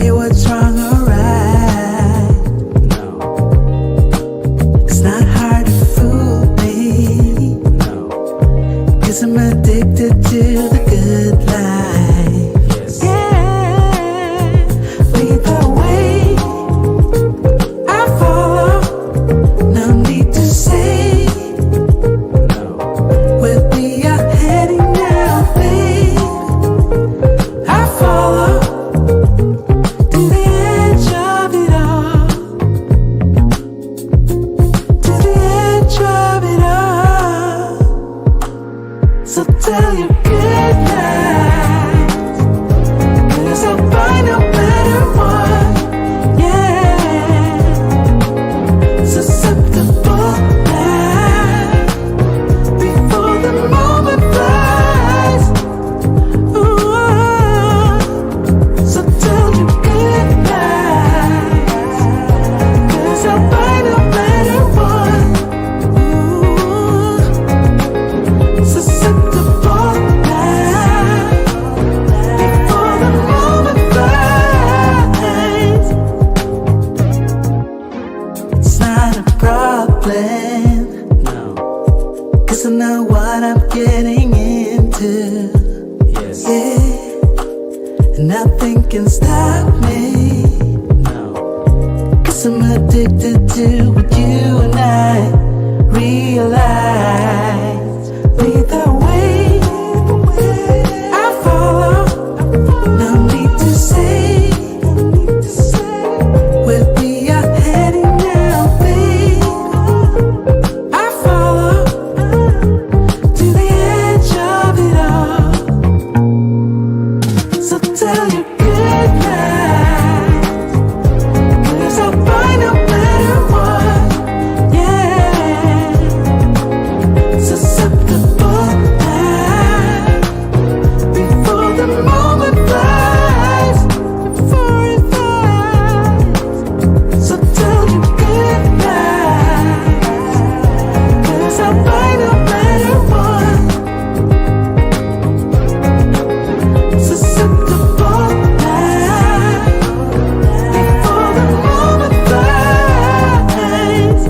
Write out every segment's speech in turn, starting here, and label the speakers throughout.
Speaker 1: say what's wrong or right. No. It's not hard to fool me. No. 'Cause I'm addicted to the good life. Yes. Yeah. Lead the way, I follow. No need to say. No. Where we are heading now, babe. I follow. To the edge of it all. To the edge of it all. So tell your good night, 'cause I'll find a better one. Yeah. Susceptible now, before the moment flies. Ooh. So tell your good night, 'cause I'll find a better one. Ooh. Susceptible now, before the moment flies. It's not a problem, no, 'cause I know what I'm getting into. Yes. Yeah. Nothing can stop me, no, 'cause I'm addicted to what you and I realize. Lead the way, I follow. No need to say. Where we are heading now, babe. I follow. To the edge of it all. So tell your good night, 'cause I'll find a better one. Yeah. Susceptible now, before the moment flies. Before it flies. So tell your good night, 'cause I'll find a better one. Susceptible now, before the moment flies.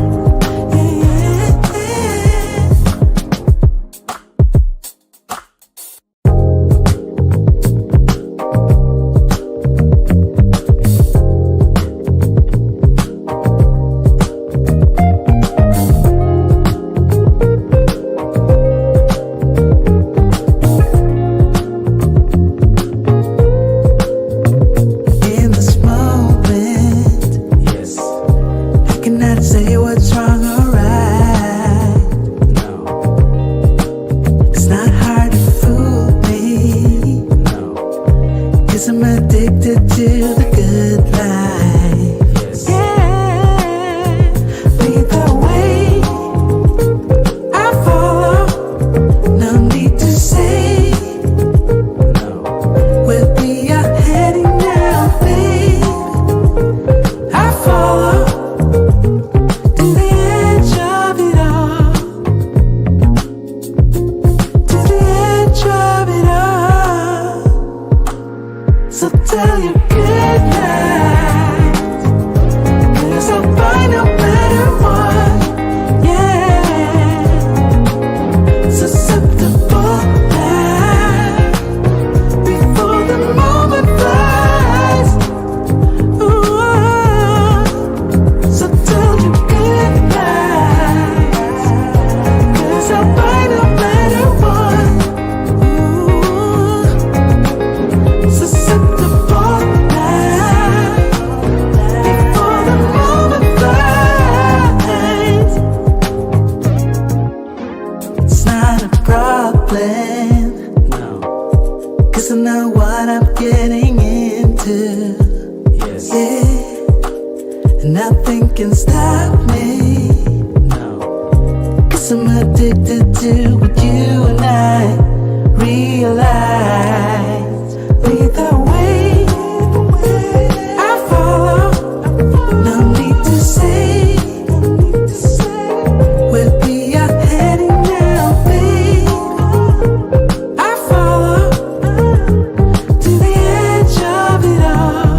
Speaker 1: In this moment, yes, I cannot say what's wrong or right. No. It's not hard to fool me. No. 'Cause I'm addicted to the good life. Yes. Yeah. Lead the way, I follow. No need to say. No. Where we are heading now, babe. I follow. To the edge of it all. To the edge of it all. So tell your good night, 'cause I'll find a better one. Yeah. Susceptible now, before the moment flies. Ooh. So tell your good night, 'cause I'll find a better one. Ooh. Susceptible now, before the moment flies. It's not a problem, no, 'cause I know what I'm getting into. Yes. Yeah. Nothing can stop me, no, 'cause I'm addicted to what you and I realize. Lead the way, I follow. No need to say. Where we are heading now, babe. I follow. To the edge of it all.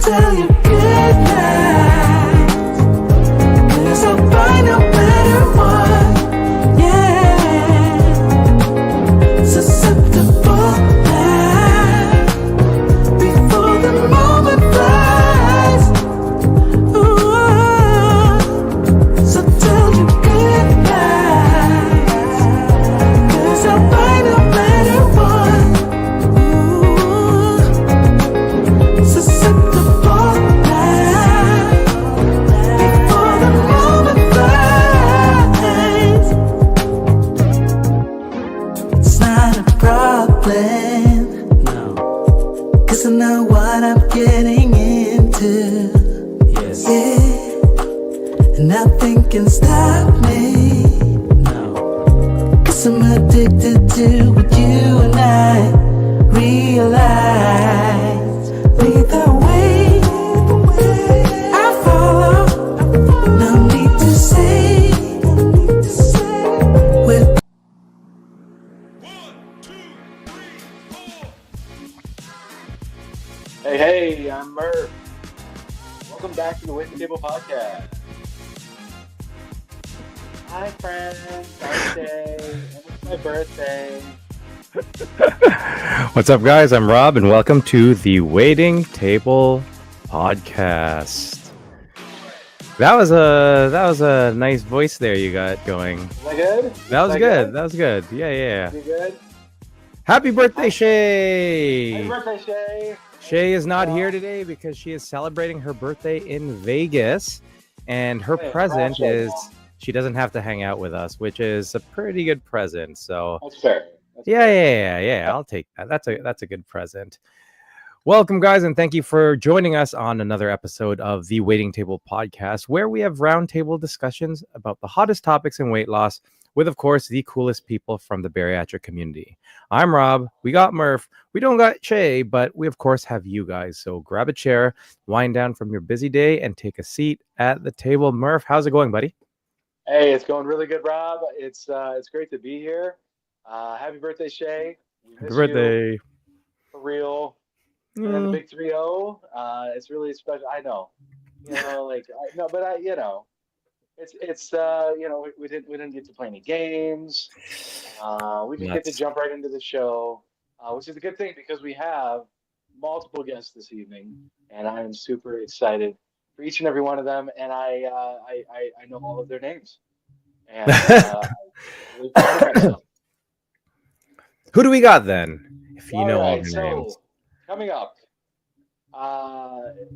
Speaker 1: tell you good night, 'cause I'll find no better one. Yeah, susceptible now before the moment flies. Ooh, so tell you good night, 'cause I'll find no better one. Ooh, susceptible now before the moment flies. It's not a problem, no, 'cause I know what I'm getting into. Yes. Yeah, and nothing can stop me. No, 'cause I'm addicted to what you and I realize. Lead the way, I follow. No need to say, with
Speaker 2: Hey, I'm Murph. Welcome back to the Waiting Table Podcast. Hi, friends. Thursday, and it's my birthday.
Speaker 3: What's up, guys? I'm Rob, and welcome to the Waiting Table Podcast. That was a nice voice there you got going.
Speaker 2: Is that good?
Speaker 3: That was good. That was good. Yeah.
Speaker 2: You good?
Speaker 3: Happy birthday, Shay!
Speaker 2: Happy birthday, Shay.
Speaker 3: Shay is not here today because she is celebrating her birthday in Vegas, and her present is she doesn't have to hang out with us, which is a pretty good present. So
Speaker 2: That's fair.
Speaker 3: yeah. I'll take that. That's a good present. Welcome, guys, and thank you for joining us on another episode of the Waiting Table Podcast, where we have roundtable discussions about the hottest topics in weight loss with, of course, the coolest people from the bariatric community. I'm Rob. We got Murph. We don't got Shay, but we, of course, have you guys. So grab a chair, wind down from your busy day, and take a seat at the table. Murph, how's it going, buddy?
Speaker 2: Hey, it's going really good, Rob. It's great to be here. Happy birthday, Shay. We miss
Speaker 3: Happy birthday.
Speaker 2: you, for real. And then the big 3-0. It's really special. I know. It's we didn't get to play any games. We didn't get to jump right into the show, which is a good thing because we have multiple guests this evening, and I am super excited for each and every one of them. And I know all of their names, and I'm really proud of myself.
Speaker 3: Who do we got then? If you know all
Speaker 2: right,
Speaker 3: their names.
Speaker 2: Coming up,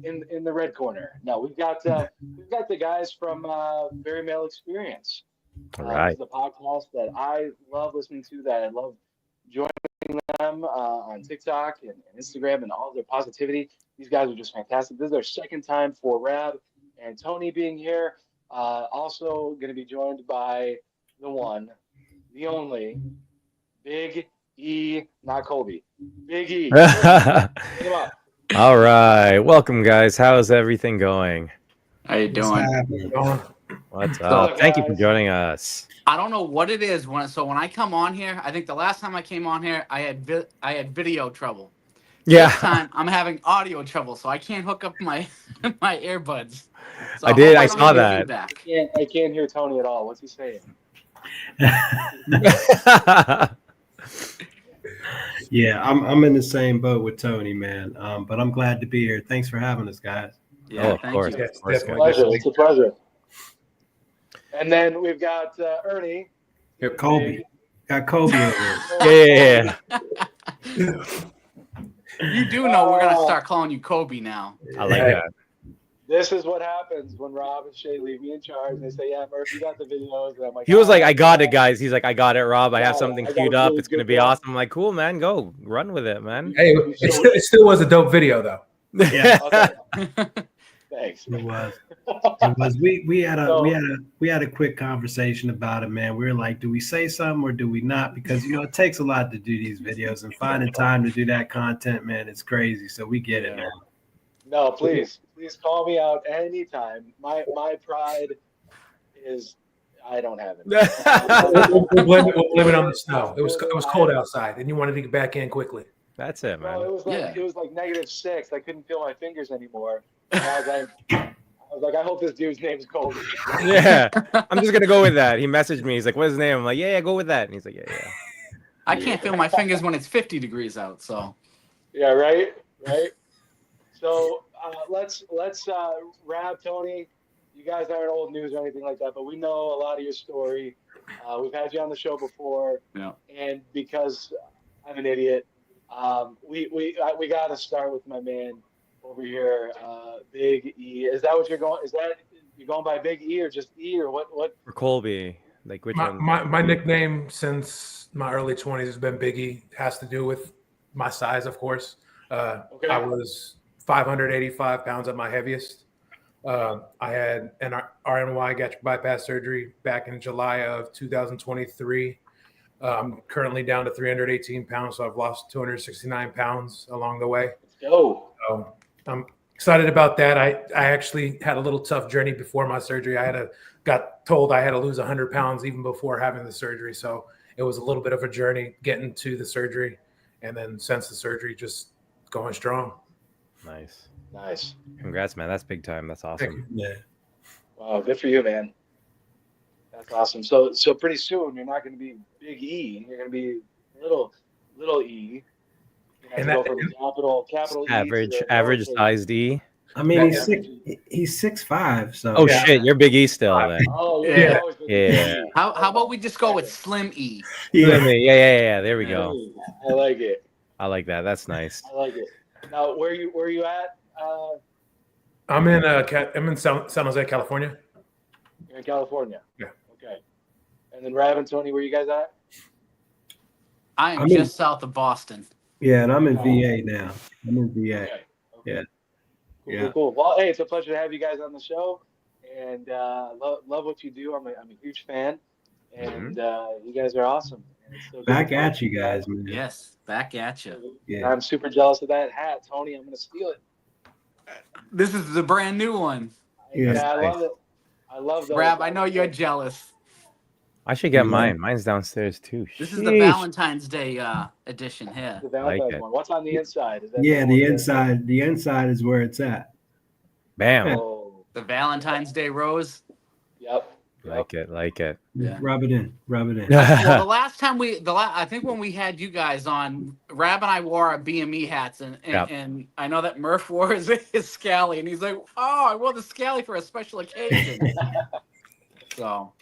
Speaker 2: in the red corner. No, we've got the guys from Bari Male Experience.
Speaker 3: All right.
Speaker 2: The podcast that I love listening to, that I love joining them on TikTok and Instagram and all of their positivity. These guys are just fantastic. This is their second time for Rab and Tony being here. Also going to be joined by the one, the only, Big E, not Colby. Big E.
Speaker 3: All right. Welcome, guys. How's everything going?
Speaker 4: How you doing?
Speaker 3: What's up? Thank you for joining us.
Speaker 4: I don't know what it is when I come on here. I think the last time I came on here, I had video trouble.
Speaker 3: Yeah.
Speaker 4: This time I'm having audio trouble, so I can't hook up my my earbuds. So
Speaker 3: I saw that.
Speaker 2: I can't hear Tony at all. What's he saying?
Speaker 5: Yeah, I'm in the same boat with Tony, man. But I'm glad to be here. Thanks for having us, guys.
Speaker 4: Yeah,
Speaker 3: of course.
Speaker 4: you.
Speaker 2: It's a pleasure. And then we've got Ernie.
Speaker 5: Here, Colby. Got Colby over here.
Speaker 3: Yeah.
Speaker 4: You do know we're gonna start calling you Kobe now.
Speaker 3: I like that.
Speaker 2: This is what happens when Rob and Shay leave me in charge. And they say, "Yeah, Murphy, you got the videos." And I'm like,
Speaker 3: He was like, "I got it, guys." He's like, "I got it, Rob. I have something
Speaker 2: I got
Speaker 3: queued
Speaker 2: a
Speaker 3: up.
Speaker 2: really
Speaker 3: It's gonna
Speaker 2: good
Speaker 3: be
Speaker 2: one."
Speaker 3: awesome." I'm like, "Cool, man. Go run with it, man."
Speaker 6: Hey, it still was a dope video, though.
Speaker 5: Yeah,
Speaker 2: Okay. Thanks.
Speaker 5: it was. It was. We had a quick conversation about it, man. We were like, do we say something or do we not? Because it takes a lot to do these videos, and finding time to do that content, man, it's crazy. So we get it, man.
Speaker 2: No, please call me out anytime. My pride is I don't have it.
Speaker 6: We'll blame it on the snow. It was cold outside, and you wanted to get back in quickly.
Speaker 3: That's it,
Speaker 2: Bro,
Speaker 3: man.
Speaker 2: it was like -6. I couldn't feel my fingers anymore. And I was like, I hope this dude's name's Colby.
Speaker 3: Yeah, I'm just gonna go with that. He messaged me. He's like, "What's his name?" I'm like, "Yeah, go with that." And he's like, "Yeah."
Speaker 4: I can't feel my fingers when it's 50 degrees out. So
Speaker 2: Yeah, right, right. So let's Rab, Tony. You guys aren't old news or anything like that, but we know a lot of your story. We've had you on the show before,
Speaker 4: yeah.
Speaker 2: and because I'm an idiot, we got to start with my man over here, Big E. Is that what you're going? Is that you're going by Big E or just E or what? What?
Speaker 3: For Colby, like which one?
Speaker 6: My nickname since my early 20s has been Biggie. It has to do with my size, of course.
Speaker 2: Okay.
Speaker 6: I was 585 pounds at my heaviest. I had an RNY gastric bypass surgery back in July of 2023. I'm currently down to 318 pounds, so I've lost 269 pounds along the way.
Speaker 2: Let's go.
Speaker 6: So I'm excited about that. I actually had a little tough journey before my surgery. Got told I had to lose 100 pounds even before having the surgery. So it was a little bit of a journey getting to the surgery. And then since the surgery, just going strong.
Speaker 3: Nice.
Speaker 2: Nice.
Speaker 3: Congrats, man. That's big time. That's awesome.
Speaker 5: Yeah.
Speaker 2: Wow, good for you, man. That's awesome. So pretty soon you're not going to be Big E. You're going to be little E. You know, go from capital E
Speaker 3: Average
Speaker 2: to the
Speaker 3: average
Speaker 2: lowercase.
Speaker 3: sized E.
Speaker 5: I mean,
Speaker 2: Yeah.
Speaker 5: he's 6'5", so
Speaker 3: Oh
Speaker 6: Yeah.
Speaker 3: shit, you're Big E still then.
Speaker 2: Oh
Speaker 6: Yeah.
Speaker 2: yeah. Always been
Speaker 3: Yeah.
Speaker 2: Big E.
Speaker 4: How about we just go with Slim E?
Speaker 3: Yeah. There we go.
Speaker 2: I like it.
Speaker 3: I like that. That's nice.
Speaker 2: I like it. Now, where you at?
Speaker 6: I'm in San Jose, California.
Speaker 2: You're in California.
Speaker 6: Yeah.
Speaker 2: Okay. And then Rav and Tony, where you guys at?
Speaker 4: I am
Speaker 5: I'm
Speaker 4: just south of Boston.
Speaker 5: Yeah, and I'm in VA now. I'm in VA.
Speaker 2: Okay.
Speaker 5: Yeah.
Speaker 2: Cool,
Speaker 5: Yeah.
Speaker 2: cool. Well, hey, it's a pleasure to have you guys on the show, and love what you do. I'm a huge fan, and you guys are awesome. And it's so good
Speaker 5: Back
Speaker 2: to
Speaker 5: at
Speaker 2: talk
Speaker 5: you
Speaker 2: to
Speaker 5: guys, man.
Speaker 4: Yes, back at you.
Speaker 5: Yeah.
Speaker 2: I'm super jealous of that hat, Tony. I'm gonna steal it.
Speaker 4: This is the brand new one.
Speaker 5: Yeah.
Speaker 2: Yeah, I
Speaker 5: Nice.
Speaker 2: love it. I love those.
Speaker 4: Rab, I know you're jealous.
Speaker 3: I should get
Speaker 5: Yeah.
Speaker 3: mine. Mine's downstairs too.
Speaker 4: This is the
Speaker 3: Sheesh.
Speaker 4: Valentine's Day edition here.
Speaker 2: The Valentine's
Speaker 3: it.
Speaker 2: one. What's on the inside? Is that
Speaker 5: Yeah,
Speaker 2: one
Speaker 5: the
Speaker 2: with
Speaker 5: inside. The inside is where it's at.
Speaker 3: Bam.
Speaker 2: Oh,
Speaker 4: The Valentine's Day rose.
Speaker 2: yep.
Speaker 3: Like it.
Speaker 4: Yeah.
Speaker 5: Rub it in.
Speaker 4: Well, the last time I think when we had you guys on, Rab and I wore our BME hats, and
Speaker 3: Yep.
Speaker 4: and I know that Murph wore his scally, and he's like, "Oh, I wore the scally for a special occasion." So,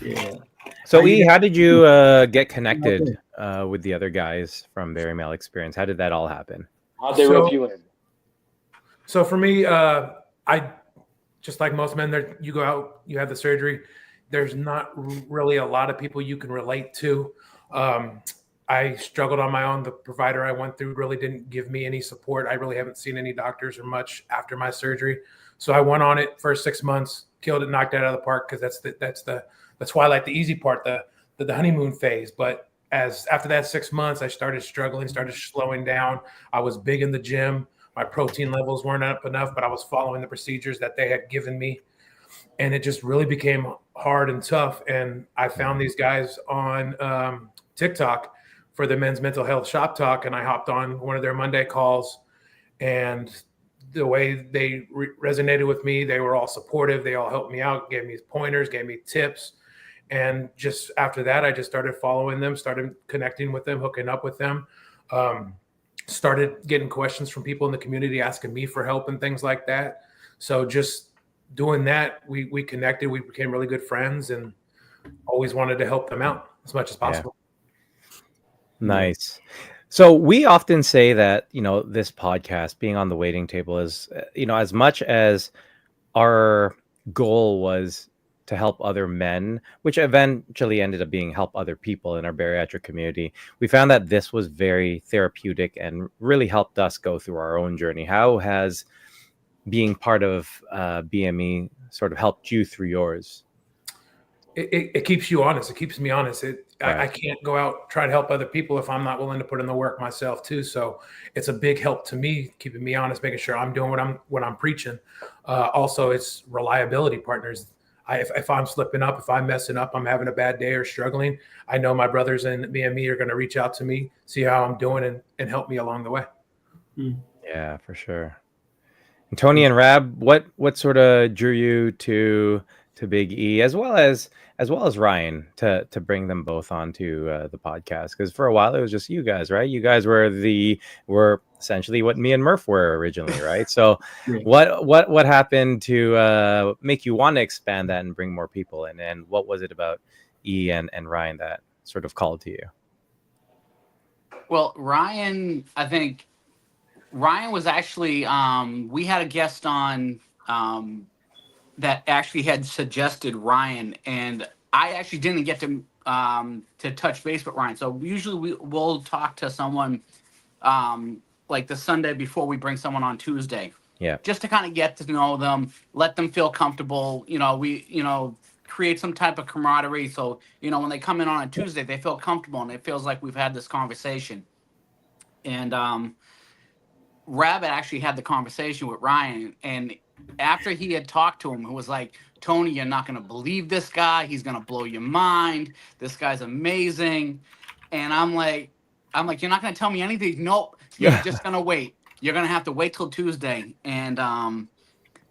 Speaker 5: Yeah.
Speaker 3: So E, how did you get connected with the other guys from Bari Male Experience? How did that all happen?
Speaker 2: How'd they
Speaker 6: So-
Speaker 2: rope you in?
Speaker 6: So for me, I just like most men, you go out, you have the surgery. There's not really a lot of people you can relate to. I struggled on my own. The provider I went through really didn't give me any support. I really haven't seen any doctors or much after my surgery. So I went on it for 6 months, killed it, knocked it out of the park, because that's twilight, the easy part, the honeymoon phase. But after that 6 months, I started struggling, started slowing down. I was big in the gym. My protein levels weren't up enough, but I was following the procedures that they had given me. And it just really became hard and tough. And I found these guys on TikTok for the Men's Mental Health Shop Talk. And I hopped on one of their Monday calls. And the way they resonated with me, they were all supportive. They all helped me out, gave me pointers, gave me tips. And just after that, I just started following them, started connecting with them, hooking up with them. Started getting questions from people in the community asking me for help and things like that. So just doing that, we connected, we became really good friends, and always wanted to help them out as much as possible.
Speaker 3: Nice. So we often say that, this podcast being on the waiting table is, as much as our goal was to help other men, which eventually ended up being help other people in our bariatric community, we found that this was very therapeutic and really helped us go through our own journey. How has being part of BME sort of helped you through yours?
Speaker 6: It keeps you honest. It keeps me honest.
Speaker 3: Right.
Speaker 6: I can't go out, try to help other people if I'm not willing to put in the work myself too. So it's a big help to me, keeping me honest, making sure I'm doing what I'm preaching. Also, it's reliability partners. if I'm slipping up, if I'm messing up, I'm having a bad day or struggling, I know my brothers and me are going to reach out to me, see how I'm doing, and help me along the way.
Speaker 3: Yeah, for sure. And Tony and Rab, what sort of drew you to Big E, as well as Ryan, to bring them both onto the podcast? Because for a while it was just you guys, right? You guys were essentially what me and Murph were originally, right? So
Speaker 5: Yeah.
Speaker 3: what happened to make you want to expand that and bring more people in? And what was it about E and Ryan that sort of called to you?
Speaker 4: Well, Ryan, I think Ryan was actually we had a guest on that actually had suggested Ryan, and I actually didn't get to touch base with Ryan. So usually we'll talk to someone like the Sunday before we bring someone on Tuesday.
Speaker 3: Yeah.
Speaker 4: Just to kind of get to know them, let them feel comfortable. Create some type of camaraderie. So, when they come in on a Tuesday, they feel comfortable and it feels like we've had this conversation. And Rabbit actually had the conversation with Ryan, and after he had talked to him, it was like, Tony, you're not going to believe this guy. He's going to blow your mind. This guy's amazing. And I'm like, you're not going to tell me anything? Nope. You're just going to wait. You're going to have to wait till Tuesday. And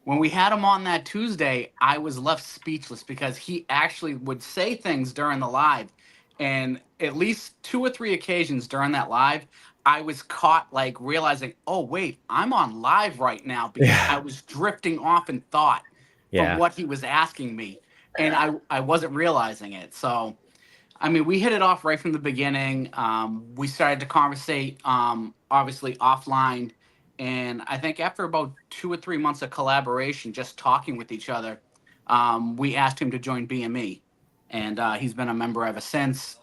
Speaker 4: when we had him on that Tuesday, I was left speechless because he actually would say things during the live. And at least 2 or 3 occasions during that live, I was caught like realizing, oh, wait, I'm on live right now, because I was drifting off in thought from what he was asking me. And I wasn't realizing it. So, I mean, we hit it off right from the beginning. We started to conversate, obviously offline. And I think after about 2 or 3 months of collaboration, just talking with each other, we asked him to join BME. And he's been a member ever since.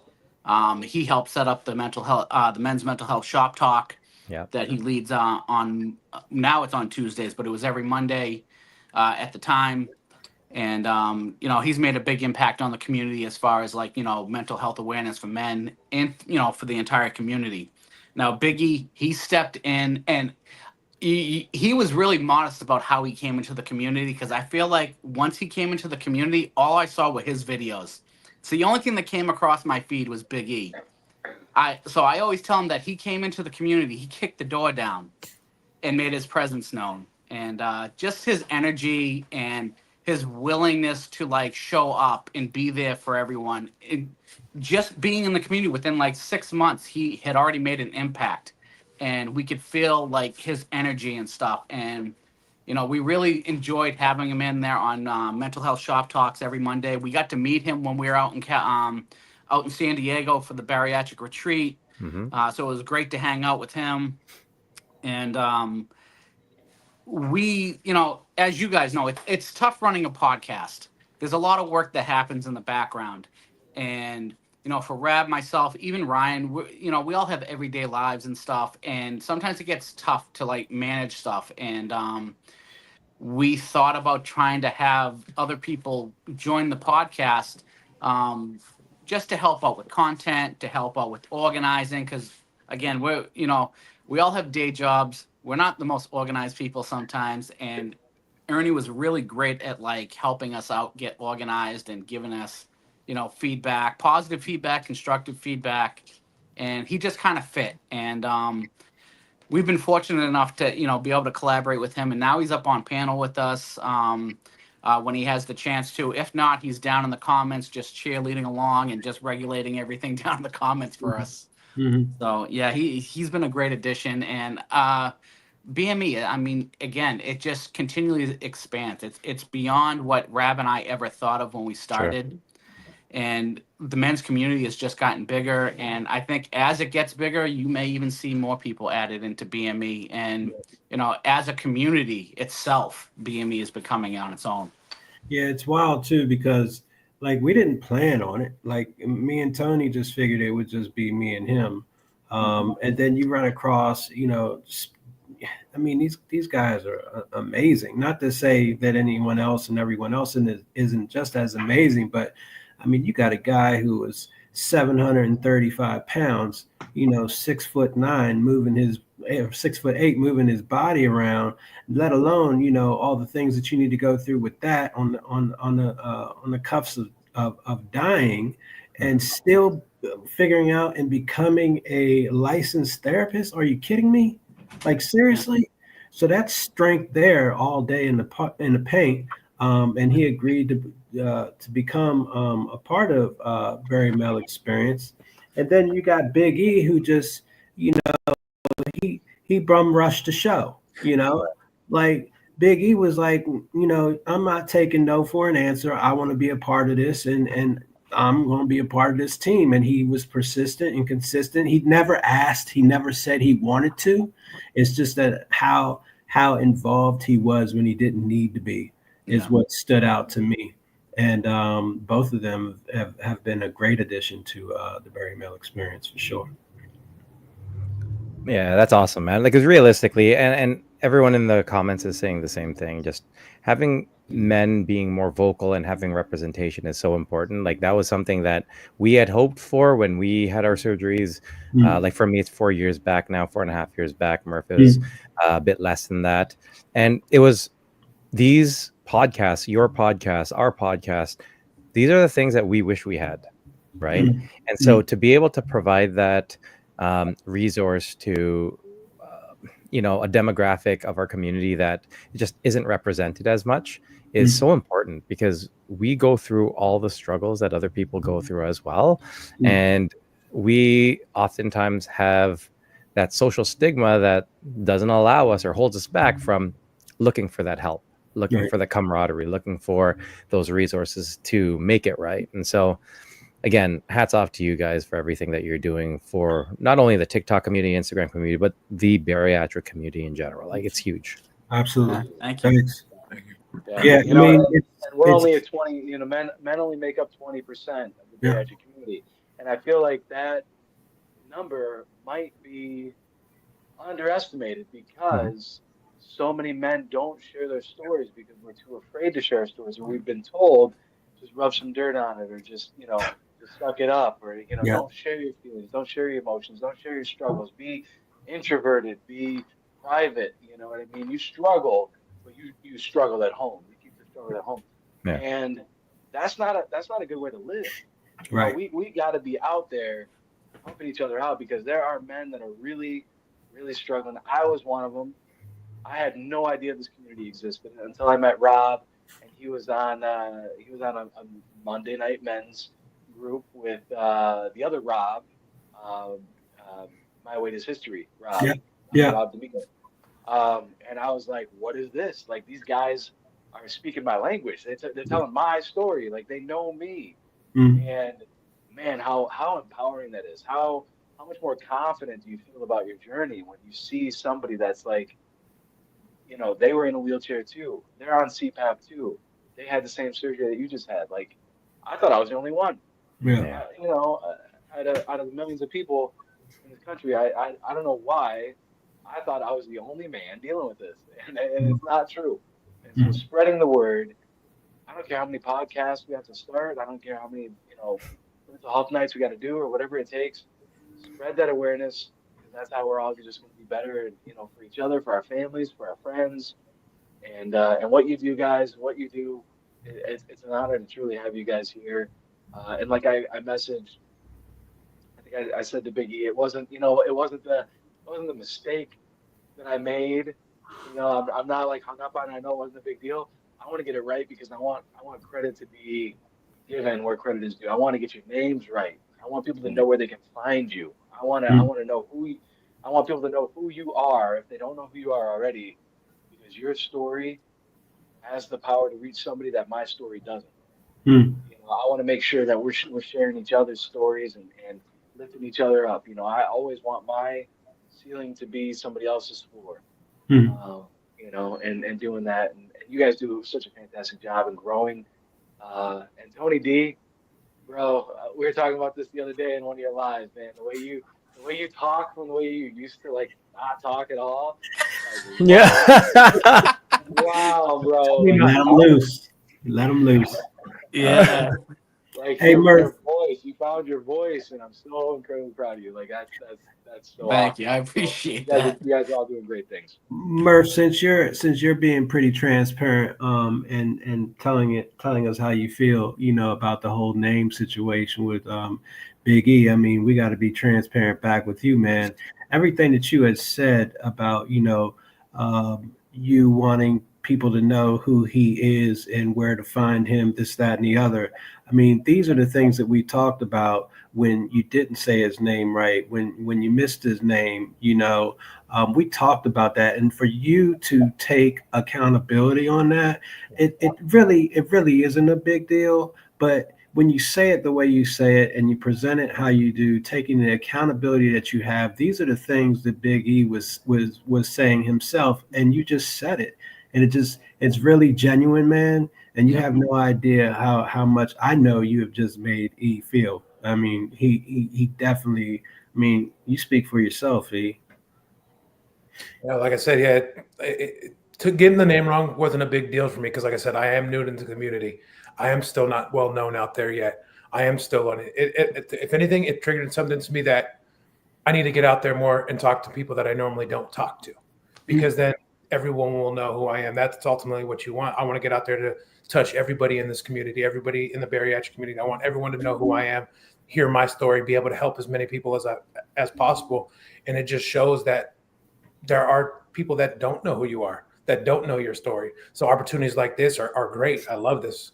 Speaker 4: He helped set up the men's mental health shop talk that he leads on. Now it's on Tuesdays, but it was every Monday at the time. And, he's made a big impact on the community as far as mental health awareness for men and, for the entire community. Now, Biggie, he stepped in, and he was really modest about how he came into the community, because I feel like once he came into the community, all I saw were his videos. So the only thing that came across my feed was Big E. So I always tell him that he came into the community, he kicked the door down and made his presence known. And just his energy and his willingness to show up and be there for everyone. Just being in the community within 6 months, he had already made an impact. And we could feel his energy and stuff. And we really enjoyed having him in there on mental health shop talks every Monday. We got to meet him when we were out in San Diego for the bariatric retreat. So it was great to hang out with him. And we, as you guys know, it's tough running a podcast. There's a lot of work that happens in the background. And, for Rab, myself, even Ryan, we all have everyday lives and stuff. And sometimes it gets tough to manage stuff. And we thought about trying to have other people join the podcast just to help out with content, to help out with organizing. Because, again, we all have day jobs. We're not the most organized people sometimes. And Ernie was really great at helping us out, get organized, and giving us, feedback, positive feedback, constructive feedback. And he just kind of fit. And we've been fortunate enough to, be able to collaborate with him. And now he's up on panel with us when he has the chance to. If not, he's down in the comments, just cheerleading along and just regulating everything down in the comments for us. So, yeah, he's been a great addition. And BME, I mean, again, it just continually expands. It's beyond what Rab and I ever thought of when we started. Sure. And the men's community has just gotten bigger. And I think as it gets bigger, you may even see more people added into BME. And, as a community itself, BME is becoming on its own.
Speaker 5: Yeah, it's wild, too, because, we didn't plan on it. Me and Tony just figured it would just be me and him. And then you run across, these guys are amazing. Not to say that anyone else and everyone else isn't just as amazing, but you got a guy who was 735 pounds, 6'9", moving his 6'8", moving his body around, let alone, all the things that you need to go through with that on the cuffs of dying, and still figuring out and becoming a licensed therapist. Are you kidding me? Like, seriously? So that's strength there all day in the paint. And he agreed to become a part of Bari Male Experience. And then you got Big E, who just, he bum rushed the show, like Big E was like, I'm not taking no for an answer. I want to be a part of this, and I'm going to be a part of this team. And he was persistent and consistent. He never asked. He never said he wanted to. It's just that how involved he was when he didn't need to be is what stood out to me. And both of them have been a great addition to the Bari Male Experience for sure.
Speaker 3: Yeah, that's awesome, man. Like, because realistically, and everyone in the comments is saying the same thing. Just having men being more vocal and having representation is so important. Like, that was something that we had hoped for when we had our surgeries. Like, for me, it's 4 years back now, 4.5 years back. Murph is a bit less than that. And it was these podcasts, your podcast, our podcast. These are the things that we wish we had, right? And so to be able to provide that resource to a demographic of our community that just isn't represented as much is so important, because we go through all the struggles that other people go through as well. And we oftentimes have that social stigma that doesn't allow us or holds us back from looking for that help, looking for the camaraderie, looking for those resources to make it right. And so again, hats off to you guys for everything that you're doing for not only the TikTok community, Instagram community, but the bariatric community in general. Like, it's huge.
Speaker 5: Absolutely.
Speaker 4: Thank you.
Speaker 5: Thanks.
Speaker 2: Yeah,
Speaker 5: I mean,
Speaker 2: and we're only at 20. Men only make up 20% of the bariatric community, and I feel like that number might be underestimated because so many men don't share their stories because we're too afraid to share our stories, or we've been told just rub some dirt on it, or just just suck it up, or don't share your feelings, don't share your emotions, don't share your struggles, be introverted, be private. You know what I mean? You struggle, but you struggle at home. You keep the struggle at home, and that's not a good way to live.
Speaker 5: Right.
Speaker 2: We got to be out there helping each other out, because there are men that are really, really struggling. I was one of them. I had no idea this community existed until I met Rob, and he was on a Monday Night Men's group with the other Rob. My Weight is History, Rob. Rob D'Amico. And I was like, what is this? Like, these guys are speaking my language. They're telling my story. Like, they know me. And man, how empowering that is. How much more confident do you feel about your journey when you see somebody that's like, they were in a wheelchair too. They're on CPAP too. They had the same surgery that you just had. Like, I thought I was the only one. Out of the millions of people in this country, I don't know why I thought I was the only man dealing with this, and it's not true. And so spreading the word. I don't care how many podcasts we have to start. I don't care how many mental health nights we got to do, or whatever it takes. Spread that awareness, because that's how we're all just going to be better, for each other, for our families, for our friends, and what you do, guys, what you do. It's an honor to truly have you guys here. And like I messaged, I think I said to Big E, it wasn't the mistake that I made. I'm not like hung up on it. I know it wasn't a big deal. I want to get it right, because I want credit to be given where credit is due. I want to get your names right. I want people to know where they can find you. I want to know I want people to know who you are if they don't know who you are already, because your story has the power to reach somebody that my story doesn't. I want to make sure that we're sharing each other's stories and lifting each other up. I always want my ceiling to be somebody else's floor. And doing that. And you guys do such a fantastic job in growing. And Tony D, bro, we were talking about this the other day in one of your lives, man. The way you talk from the way you used to like not talk at all. Like, wow, bro.
Speaker 5: Let them loose. Let them loose.
Speaker 2: Yeah. Like,
Speaker 5: hey, Murph.
Speaker 2: Your voice. You found your voice, and I'm so incredibly proud of you. Like that's so
Speaker 4: Thank you.
Speaker 2: awesome.
Speaker 4: I
Speaker 2: So
Speaker 4: appreciate that.
Speaker 2: you guys are all doing great things.
Speaker 5: Murph, since you're being pretty transparent, and telling us how you feel, about the whole name situation with Big E. I mean, we got to be transparent back with you, man. Everything that you had said about, you wanting people to know who he is and where to find him, this, that, and the other. I mean, these are the things that we talked about when you didn't say his name right, when you missed his name, we talked about that, and for you to take accountability on that, it really isn't a big deal. But when you say it the way you say it and you present it how you do, taking the accountability that you have, these are the things that Big E was saying himself, and you just said it, and it's really genuine, man. And you have no idea how much I know you have just made E feel. I mean, he definitely. I mean, you speak for yourself, E.
Speaker 6: Yeah, like I said, to getting the name wrong wasn't a big deal for me because, like I said, I am new to the community. I am still not well known out there yet. I am still on it. If anything, it triggered something to me that I need to get out there more and talk to people that I normally don't talk to, because then everyone will know who I am. That's ultimately what you want. I want to get out there to touch everybody in this community, everybody in the bariatric community. I want everyone to know who I am, hear my story, be able to help as many people as possible. And it just shows that there are people that don't know who you are, that don't know your story. So opportunities like this are great. I love this.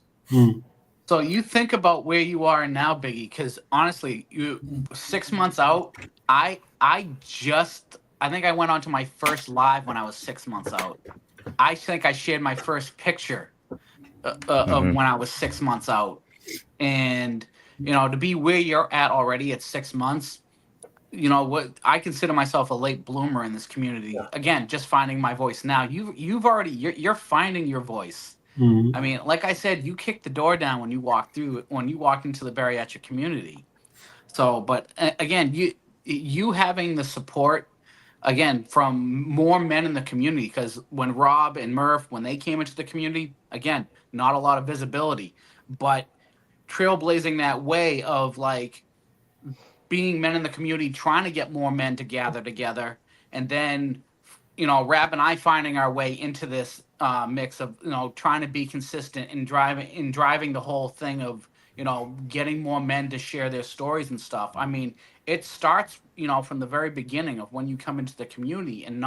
Speaker 4: So you think about where you are now, Biggie, because honestly, you 6 months out, I think I went on to my first live when I was 6 months out. I think I shared my first picture of when I was 6 months out. And, to be where you're at already at 6 months, what I consider myself a late bloomer in this community. Yeah. Again, just finding my voice now. You've already you're finding your voice. Mm-hmm. I mean, like I said, you kicked the door down when you walked into the bariatric community. So, but again, you having the support again from more men in the community, because when Rob and Murph, when they came into the community, again, not a lot of visibility, but trailblazing that way of like being men in the community, trying to get more men to gather together, and then Rab and I finding our way into this mix of trying to be consistent in driving the whole thing of getting more men to share their stories and stuff. I mean, it starts from the very beginning of when you come into the community and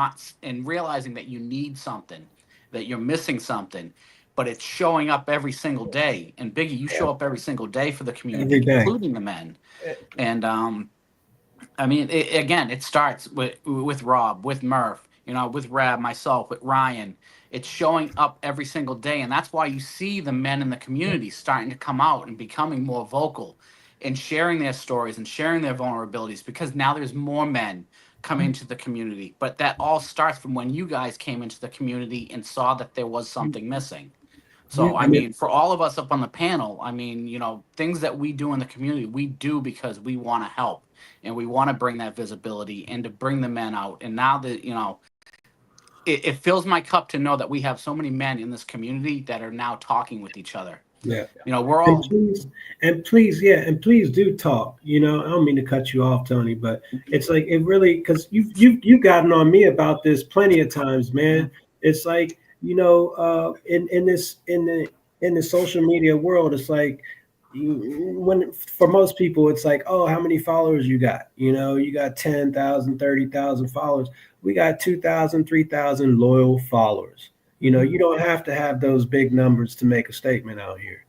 Speaker 4: realizing that you need something, that you're missing something, but it's showing up every single day. And Biggie, you show up every single day for the community, including the men. And I mean, it starts with Rob, with Murph, with Rab, myself, with Ryan. It's showing up every single day, and that's why you see the men in the community starting to come out and becoming more vocal and sharing their stories and sharing their vulnerabilities, because now there's more men coming into the community. But that all starts from when you guys came into the community and saw that there was something missing. So, I mean, for all of us up on the panel, I mean, things that we do in the community, we do because we want to help and we want to bring that visibility and to bring the men out. And now that, it fills my cup to know that we have so many men in this community that are now talking with each other.
Speaker 5: Yeah.
Speaker 4: We're all.
Speaker 5: And please do talk. I don't mean to cut you off, Tony, but it's like it really, because you've gotten on me about this plenty of times, man. It's like, in the social media world, it's like when for most people it's like, oh, how many followers you got? You got 10,000, 30,000 followers. We got 2,000, 3,000 loyal followers. You don't have to have those big numbers to make a statement out here.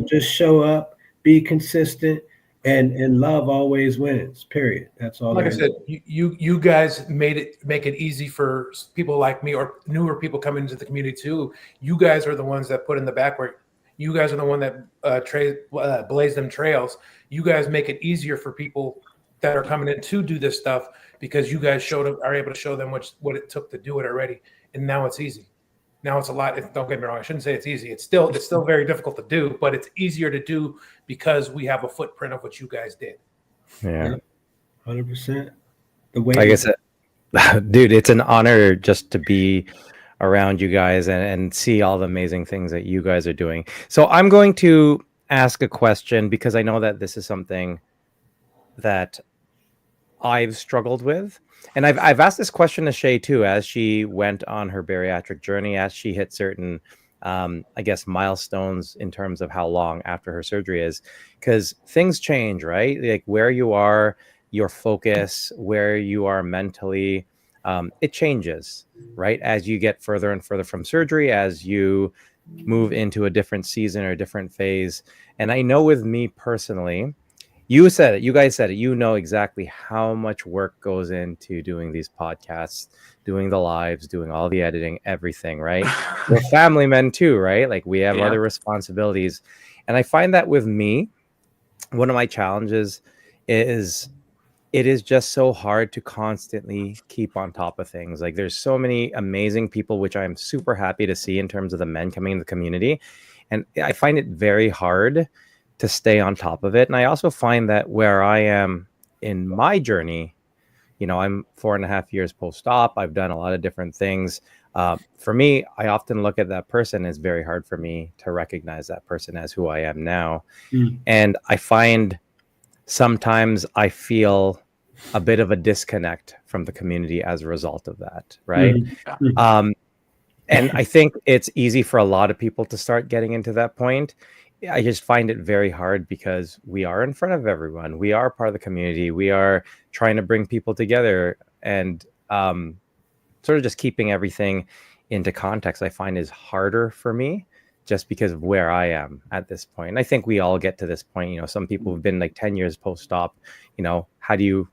Speaker 5: Just show up, be consistent, and love always wins. Period. That's all.
Speaker 6: Like I said, you guys make it easy for people like me or newer people coming into the community too. You guys are the ones that put in the back work. You guys are the one that blaze them trails. You guys make it easier for people that are coming in to do this stuff, because you guys are able to show them what it took to do it already, and now it's easy. Now it's a lot. Don't get me wrong. I shouldn't say it's easy. It's still very difficult to do, but it's easier to do because we have a footprint of what you guys did.
Speaker 3: Yeah,
Speaker 5: 100%. The way,
Speaker 3: like I said, dude, it's an honor just to be around you guys and see all the amazing things that you guys are doing. So I'm going to ask a question because I know that this is something that I've struggled with. And I've asked this question to Shay too, as she went on her bariatric journey, as she hit certain, I guess, milestones in terms of how long after her surgery is, because things change, right? Like where you are, your focus, where you are mentally, it changes, right? As you get further and further from surgery, as you move into a different season or a different phase. And I know with me personally, you said it, you guys said it, you know exactly how much work goes into doing these podcasts, doing the lives, doing all the editing, everything, right? We're family men too, right? Like we have other responsibilities. And I find that with me, one of my challenges is it is just so hard to constantly keep on top of things. Like there's so many amazing people, which I'm super happy to see in terms of the men coming in the community. And I find it very hard to stay on top of it. And I also find that where I am in my journey, you know, I'm 4.5 years post-op. I've done a lot of different things. For me, I often look at that person. It's very hard for me to recognize that person as who I am now. And I find sometimes I feel a bit of a disconnect from the community as a result of that, right? And I think it's easy for a lot of people to start getting into that point. I just find it very hard because we are in front of everyone. We are part of the community. We are trying to bring people together, and sort of just keeping everything into context, I find is harder for me just because of where I am at this point. And I think we all get to this point. You know, some people have been like 10 years post-op, you know, how do you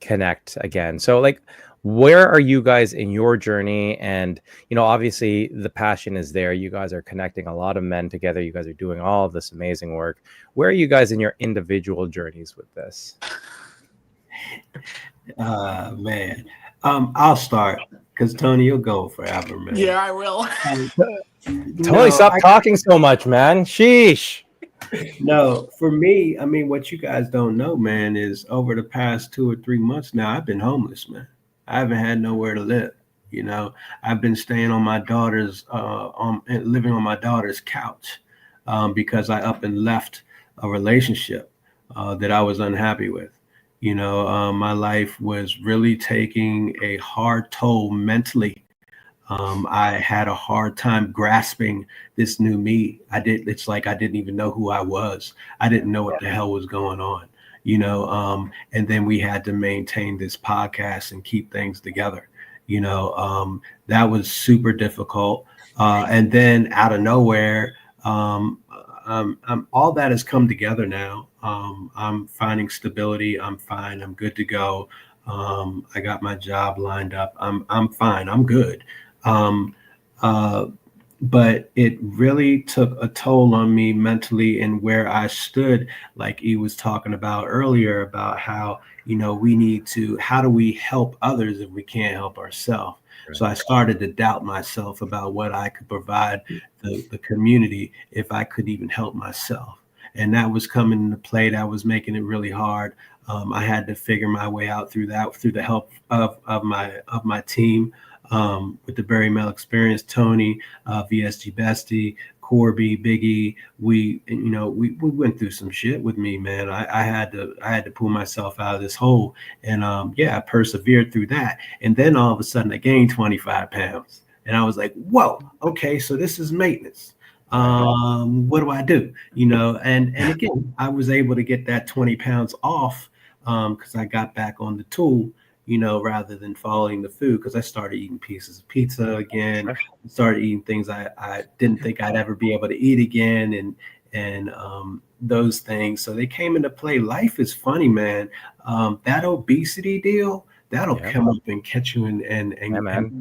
Speaker 3: connect again? So like, where are you guys in your journey? And, you know, obviously the passion is there. You guys are connecting a lot of men together. You guys are doing all of this amazing work. Where are you guys in your individual journeys with this?
Speaker 5: Man, I'll start because Tony, you'll go forever, man.
Speaker 4: Yeah, I will.
Speaker 3: Tony, stop talking so much, man. Sheesh.
Speaker 5: No, for me, I mean, what you guys don't know, man, is over the past 2 or 3 months now, I've been homeless, man. I haven't had nowhere to live. You know, I've been staying on my daughter's, living on my daughter's couch because I up and left a relationship that I was unhappy with. You know, my life was really taking a hard toll mentally. I had a hard time grasping this new me. It's like I didn't even know who I was. I didn't know what the hell was going on, you know. And then we had to maintain this podcast and keep things together. You know, that was super difficult. And then out of nowhere, all that has come together now. I'm finding stability. I'm fine. I'm good to go. I got my job lined up. I'm fine. I'm good. But it really took a toll on me mentally and where I stood, like he was talking about earlier, about how, you know, how do we help others if we can't help ourselves? Right. So I started to doubt myself about what I could provide the community if I could even help myself. And that was coming into play. That was making it really hard. I had to figure my way out through the help of my team. With the Bari Male Experience, Tony, VSG Bestie, Corby, Biggie, we went through some shit with me, man. I had to pull myself out of this hole, and I persevered through that. And then all of a sudden, I gained 25 pounds, and I was like, whoa, okay, so this is maintenance. What do I do? You know, and again, I was able to get that 20 pounds off because I got back on the tool, you know, rather than following the food, because I started eating pieces of pizza again, started eating things I didn't think I'd ever be able to eat again, and those things. So they came into play. Life is funny, man. That obesity deal, that'll come up and catch you and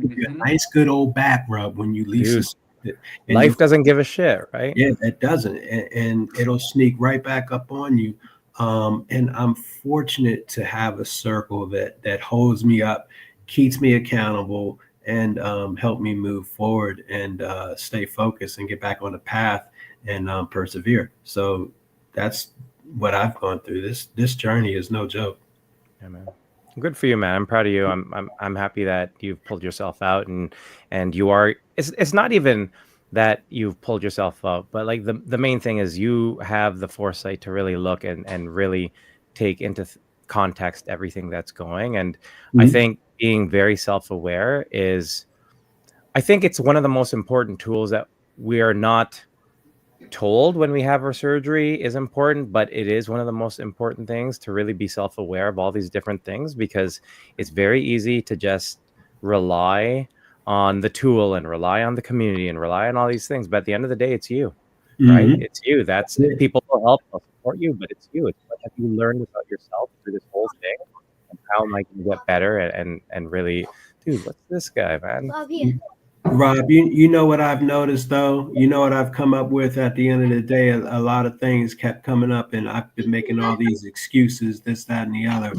Speaker 5: give you a nice good old back rub when you least suspect it. And
Speaker 3: life doesn't give a shit, right?
Speaker 5: Yeah, it doesn't. And it'll sneak right back up on you. And I'm fortunate to have a circle that holds me up, keeps me accountable, and help me move forward and stay focused and get back on the path and persevere. So that's what I've gone through. This journey is no joke.
Speaker 3: Yeah, man. Good for you, man. I'm proud of you. I'm happy that you've pulled yourself out and you are. It's not even that you've pulled yourself up. But like the main thing is you have the foresight to really look and really take into context everything that's going. And I
Speaker 5: Mhm.
Speaker 3: think being very self-aware is, I think it's one of the most important tools that we are not told when we have our surgery is important, but it is one of the most important things to really be self-aware of all these different things, because it's very easy to just rely on the tool and rely on the community and rely on all these things. But at the end of the day, it's you, right?
Speaker 5: Mhm.
Speaker 3: It's you. That's
Speaker 5: Yeah.
Speaker 3: people will help, they'll support you, but it's you. It's what have you learned about yourself through this whole thing? And how am I going to get better and really, dude, what's this guy, man?
Speaker 5: Rob, you know what I've noticed though? You know what I've come up with at the end of the day? A lot of things kept coming up, and I've been making all these excuses, this, that, and the other.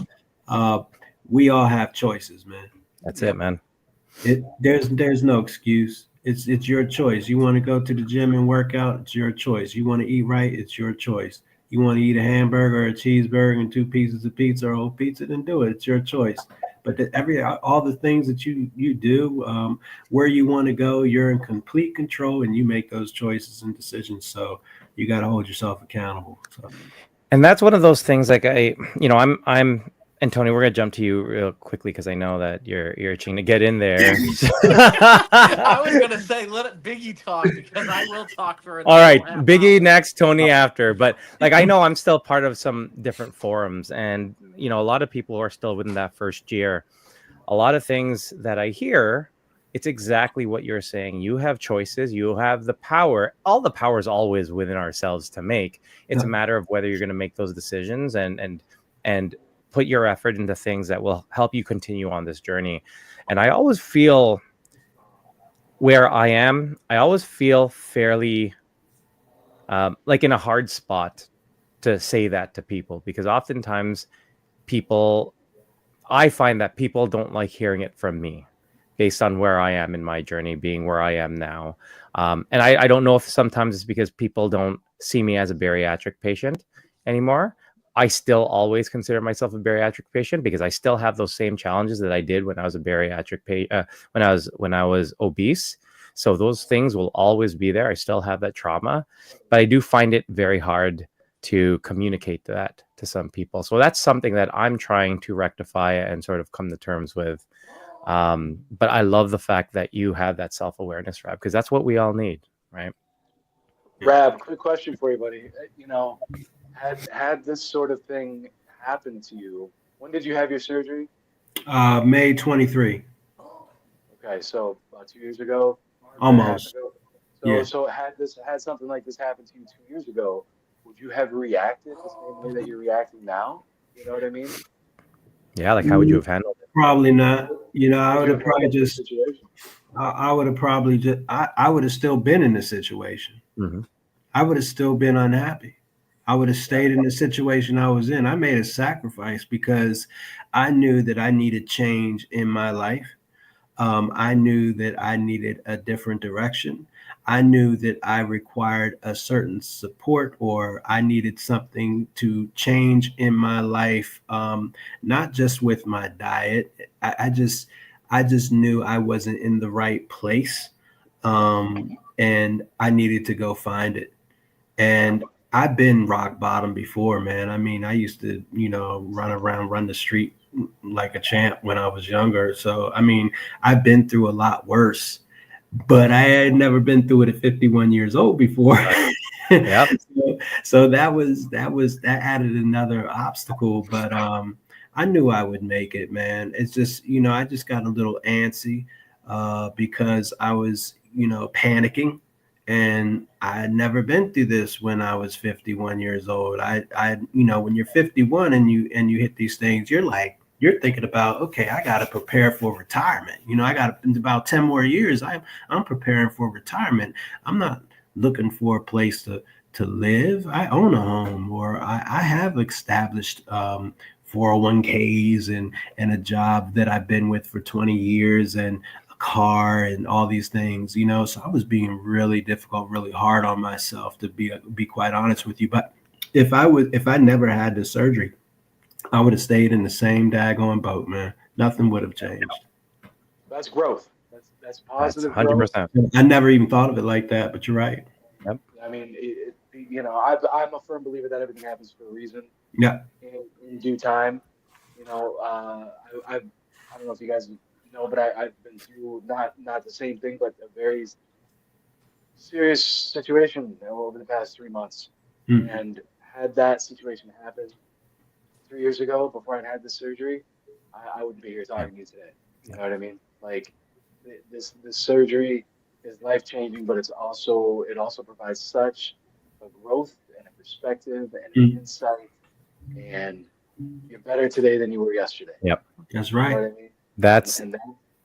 Speaker 5: Uh, we all have choices, man.
Speaker 3: That's it, man.
Speaker 5: There's no excuse. It's your choice. You want to go to the gym and work out, it's your choice. You want to eat right, it's your choice. You want to eat a hamburger or a cheeseburger and 2 pieces of pizza or a whole pizza, then do it. It's your choice. But all the things that you do, where you want to go, you're in complete control, and you make those choices and decisions. So you got to hold yourself accountable. So.
Speaker 3: And that's one of those things, like I'm and Tony, we're gonna jump to you real quickly because I know that you're itching to get in there.
Speaker 4: I was gonna say let Biggie talk because I will talk for.
Speaker 3: All right, Biggie next, Tony after. But like I know I'm still part of some different forums, and a lot of people are still within that first year. A lot of things that I hear, it's exactly what you're saying. You have choices, you have the power. All the power is always within ourselves to make. It's a matter of whether you're going to make those decisions and put your effort into things that will help you continue on this journey. And I always feel where I always feel fairly like in a hard spot to say that to people, because oftentimes I find that people don't like hearing it from me based on where I am in my journey, being where I am now. And I don't know if sometimes it's because people don't see me as a bariatric patient anymore. I still always consider myself a bariatric patient because I still have those same challenges that I did when I was a bariatric patient, when I was obese. So those things will always be there. I still have that trauma, but I do find it very hard to communicate that to some people. So that's something that I'm trying to rectify and sort of come to terms with. But I love the fact that you have that self-awareness, Rab, because that's what we all need, right?
Speaker 2: Rab, quick question for you, buddy. Had this sort of thing happened to you, when did you have your surgery?
Speaker 5: May 23.
Speaker 2: Okay, so about 2 years ago, year and a half
Speaker 5: Almost.
Speaker 2: ago.
Speaker 5: Yeah.
Speaker 2: So had something like this happen to you 2 years ago, would you have reacted the same way that you're reacting now? You know what I mean?
Speaker 3: Yeah, like how would you have handled it?
Speaker 5: Probably not. I
Speaker 2: How would
Speaker 5: would
Speaker 2: you
Speaker 5: have
Speaker 2: have
Speaker 5: probably
Speaker 2: handled the
Speaker 5: just,
Speaker 2: situation?
Speaker 5: I would have probably just, I would have still been in the situation.
Speaker 3: Mm-hmm.
Speaker 5: I would have still been unhappy. I would have stayed in the situation I was in. I made a sacrifice because I knew that I needed change in my life. I knew that I needed a different direction. I knew that I required a certain support, or I needed something to change in my life, not just with my diet. I just knew I wasn't in the right place, and I needed to go find it. And I've been rock bottom before, man. I mean, I used to, run the street like a champ when I was younger. So, I mean, I've been through a lot worse, but I had never been through it at 51 years old before.
Speaker 3: Yep.
Speaker 5: So that added another obstacle, but I knew I would make it, man. It's just, I just got a little antsy because I was, panicking. And I had never been through this when I was 51 years old. When you're 51 and you hit these things, you're thinking about, okay, I got to prepare for retirement. I got in about 10 more years. I'm preparing for retirement. I'm not looking for a place to live. I own a home, or I have established 401ks and a job that I've been with for 20 years, and car and all these things, so I was being really difficult, really hard on myself, to be quite honest with you. But if I never had the surgery, I would have stayed in the same daggone boat, man. Nothing would have changed.
Speaker 2: That's growth. that's
Speaker 3: That's
Speaker 2: positive growth.
Speaker 3: 100%.
Speaker 5: I never even thought of it like that, but you're right.
Speaker 3: Yep.
Speaker 2: I mean, I'm a firm believer that everything happens for a reason
Speaker 5: Yeah.
Speaker 2: in due time. I don't know if you guys know, but I've been through not the same thing, but a very serious situation over the past 3 months.
Speaker 5: Mm.
Speaker 2: And had that situation happened 3 years ago before I'd had the surgery, I wouldn't be here talking to you today. You know what I mean? Like this surgery is life changing, but it also provides such a growth and a perspective and an
Speaker 5: Mm.
Speaker 2: insight, and you're better today than you were yesterday.
Speaker 3: Yep.
Speaker 5: That's
Speaker 2: You know
Speaker 5: right.
Speaker 2: what I mean?
Speaker 3: That's
Speaker 2: And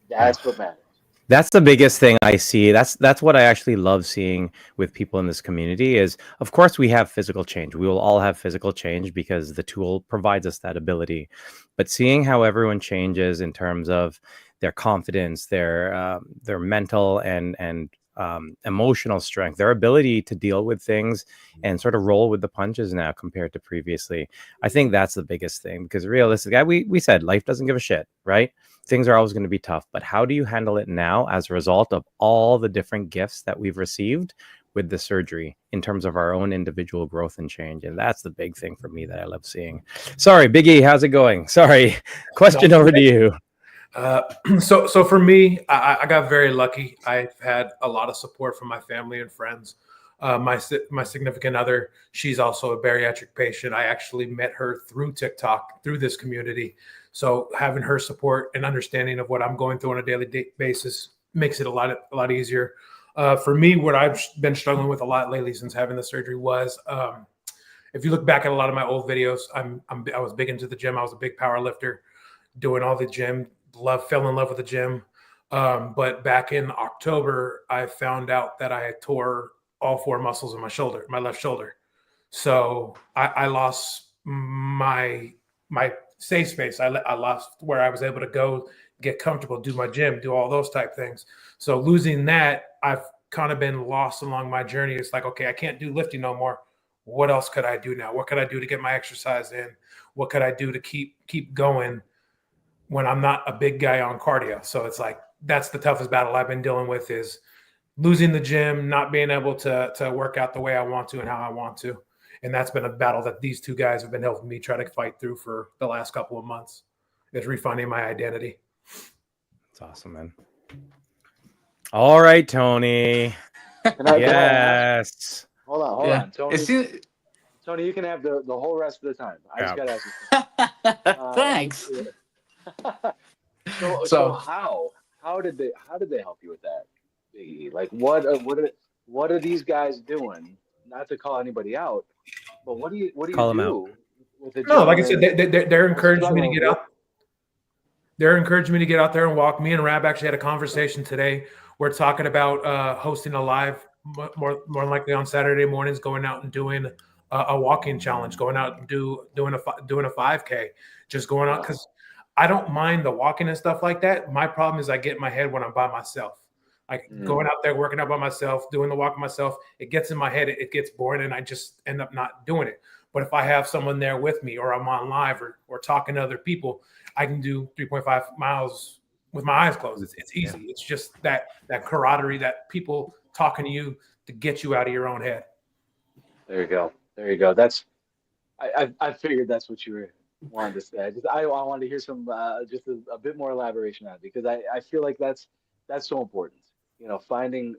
Speaker 2: that's what matters.
Speaker 3: That's the biggest thing I see. That's what I actually love seeing with people in this community is, of course, we have physical change. We will all have physical change because the tool provides us that ability. But seeing how everyone changes in terms of their confidence, their mental and emotional strength, their ability to deal with things and sort of roll with the punches now compared to previously. I think that's the biggest thing because realistically, we said life doesn't give a shit, right? Things are always going to be tough, but how do you handle it now as a result of all the different gifts that we've received with the surgery in terms of our own individual growth and change? And that's the big thing for me that I love seeing. Sorry, Big E, how's it going? Sorry, question over to you.
Speaker 6: So for me, I got very lucky. I've had a lot of support from my family and friends. My significant other, she's also a bariatric patient. I actually met her through TikTok, through this community. So having her support and understanding of what I'm going through on a daily basis makes it a lot easier. For me, what I've been struggling with a lot lately since having the surgery was, if you look back at a lot of my old videos, I was big into the gym. I was a big power lifter, doing all the gym. Fell in love with the gym. But back in October, I found out that I had tore all 4 muscles in my left shoulder. So I lost my safe space. I lost where I was able to go, get comfortable, do my gym, do all those type things. So losing that, I've kind of been lost along my journey. It's like, okay, I can't do lifting no more. What else could I do now? What could I do to get my exercise in? What could I do to keep going when I'm not a big guy on cardio? So it's like, that's the toughest battle I've been dealing with, is losing the gym, not being able to work out the way I want to and how I want to. And that's been a battle that these 2 guys have been helping me try to fight through for the last couple of months, is refining my identity.
Speaker 3: That's awesome, man. All right, Tony. Yes.
Speaker 2: Hold on, Tony.
Speaker 4: It's,
Speaker 2: Tony, you can have the whole rest of the time. I just got to ask you.
Speaker 4: thanks.
Speaker 2: So how did they help you with that? Like what are these guys doing? Not to call anybody out, but what do you
Speaker 3: Call them
Speaker 2: do with the
Speaker 6: No, like I
Speaker 2: gym?
Speaker 6: said, they're encouraging me to get out. They're encouraging me to get out there and walk. Me and Rab actually had a conversation today. We're talking about hosting a live, more than likely on Saturday mornings, going out and doing a walking challenge, going out and doing a 5K, just going out, because I don't mind the walking and stuff like that. My problem is I get in my head when I'm by myself. Like going out there, working out by myself, doing the walk myself, it gets in my head, it gets boring, and I just end up not doing it. But if I have someone there with me, or I'm on live, or talking to other people, I can do 3.5 miles with my eyes closed. It's easy. Yeah. It's just that camaraderie, that people talking to you to get you out of your own head.
Speaker 2: There you go. That's I figured that's what you were wanted to say. I wanted to hear some just a bit more elaboration on it, because I feel like that's so important. Finding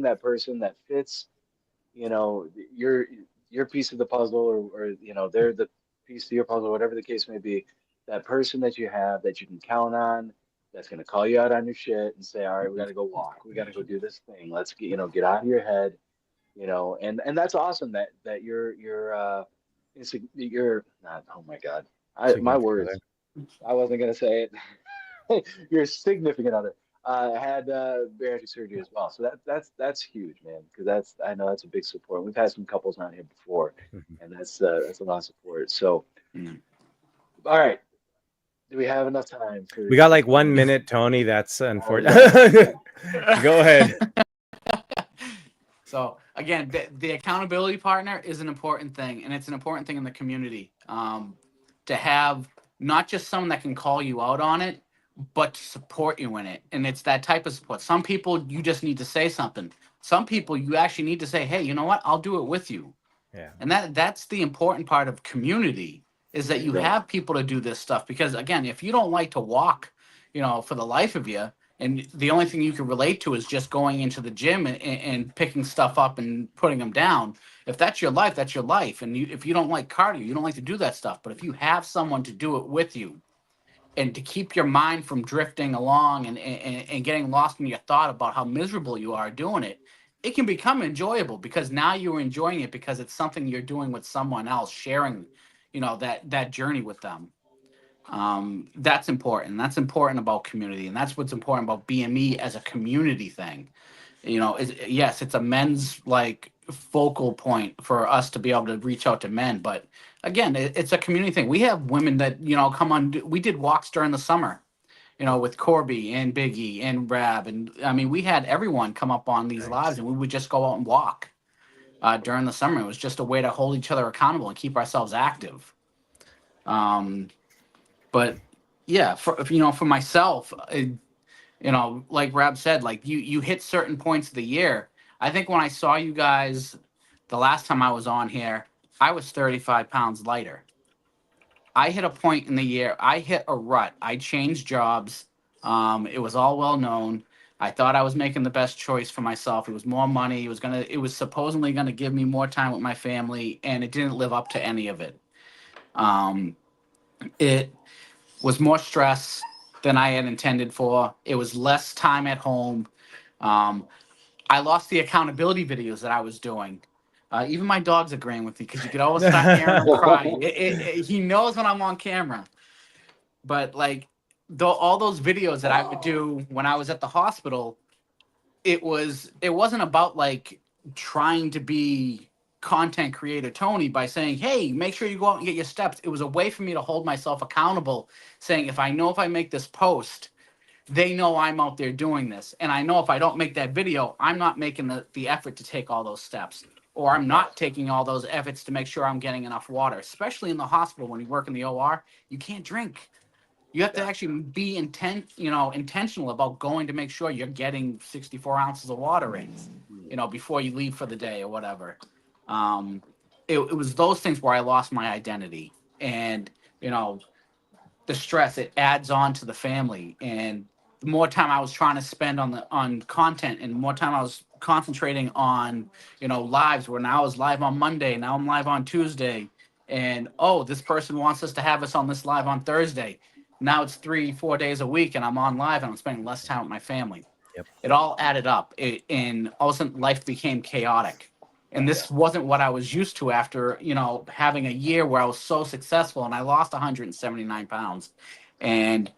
Speaker 2: that person that fits, your piece of the puzzle, or they're the piece of your puzzle, whatever the case may be. That person that you have that you can count on, that's going to call you out on your shit and say, all right, we got to go walk, we got to go do this thing. Let's get out of your head, and that's awesome that you're not. Oh my God, my words. I wasn't gonna say it. Your significant other had bariatric surgery as well, so that's huge, man. Because I know that's a big support. We've had some couples on here before, and that's a lot of support. So, all right. Do we have enough time?
Speaker 3: We got like 1 minute, Tony. That's unfortunate. Go ahead.
Speaker 4: So again, the accountability partner is an important thing, and it's an important thing in the community, to have not just someone that can call you out on it, but to support you in it. And it's that type of support. Some people you just need to say something. Some people you actually need to say, hey, you know what? I'll do it with you.
Speaker 3: Yeah.
Speaker 4: And that's the important part of community, is that you have people to do this stuff. Because again, if you don't like to walk, for the life of you, and the only thing you can relate to is just going into the gym and picking stuff up and putting them down. If that's your life, that's your life. And if you don't like cardio, you don't like to do that stuff. But if you have someone to do it with you, and to keep your mind from drifting along and getting lost in your thought about how miserable you are doing it, it can become enjoyable, because now you're enjoying it because it's something you're doing with someone else, sharing, that journey with them. That's important. That's important about community, and that's what's important about BME as a community thing. Yes, it's a men's like focal point for us to be able to reach out to men, but again, it's a community thing. We have women that come on. We did walks during the summer, with Corby and Biggie and Rab, and I mean, we had everyone come up on these lives, and we would just go out and walk during the summer. It was just a way to hold each other accountable and keep ourselves active. But yeah, for myself, like Rab said, like you hit certain points of the year. I think when I saw you guys the last time I was on here, I was 35 pounds lighter. I hit a point in the year, I hit a rut. I changed jobs. It was all well known. I thought I was making the best choice for myself. It was more money. It was supposedly gonna give me more time with my family, and it didn't live up to any of it. It was more stress than I had intended for. It was less time at home. Um, I lost the accountability videos that I was doing. Even my dog's agreeing with me, because you could always start hearing him cry. He knows when I'm on camera. But like, all those videos that I would do when I was at the hospital, it wasn't about like trying to be content creator Tony by saying, hey, make sure you go out and get your steps. It was a way for me to hold myself accountable, saying, if I make this post, they know I'm out there doing this. And I know if I don't make that video, I'm not making the effort to take all those steps, or I'm not taking all those efforts to make sure I'm getting enough water. Especially in the hospital, when you work in the OR, you can't drink. You have to actually be intentional about going to make sure you're getting 64 ounces of water in, before you leave for the day or whatever. Um, it was those things where I lost my identity, and the stress it adds on to the family, and the more time I was trying to spend on content, and the more time I was concentrating on lives, where now I was live on Monday, now I'm live on Tuesday, and oh, this person wants us to have us on this live on Thursday. Now it's 3-4 days a week, and I'm on live, and I'm spending less time with my family.
Speaker 3: Yep.
Speaker 4: It all added up, and all of a sudden life became chaotic. And this wasn't what I was used to after, having a year where I was so successful, and I lost 179 pounds. And,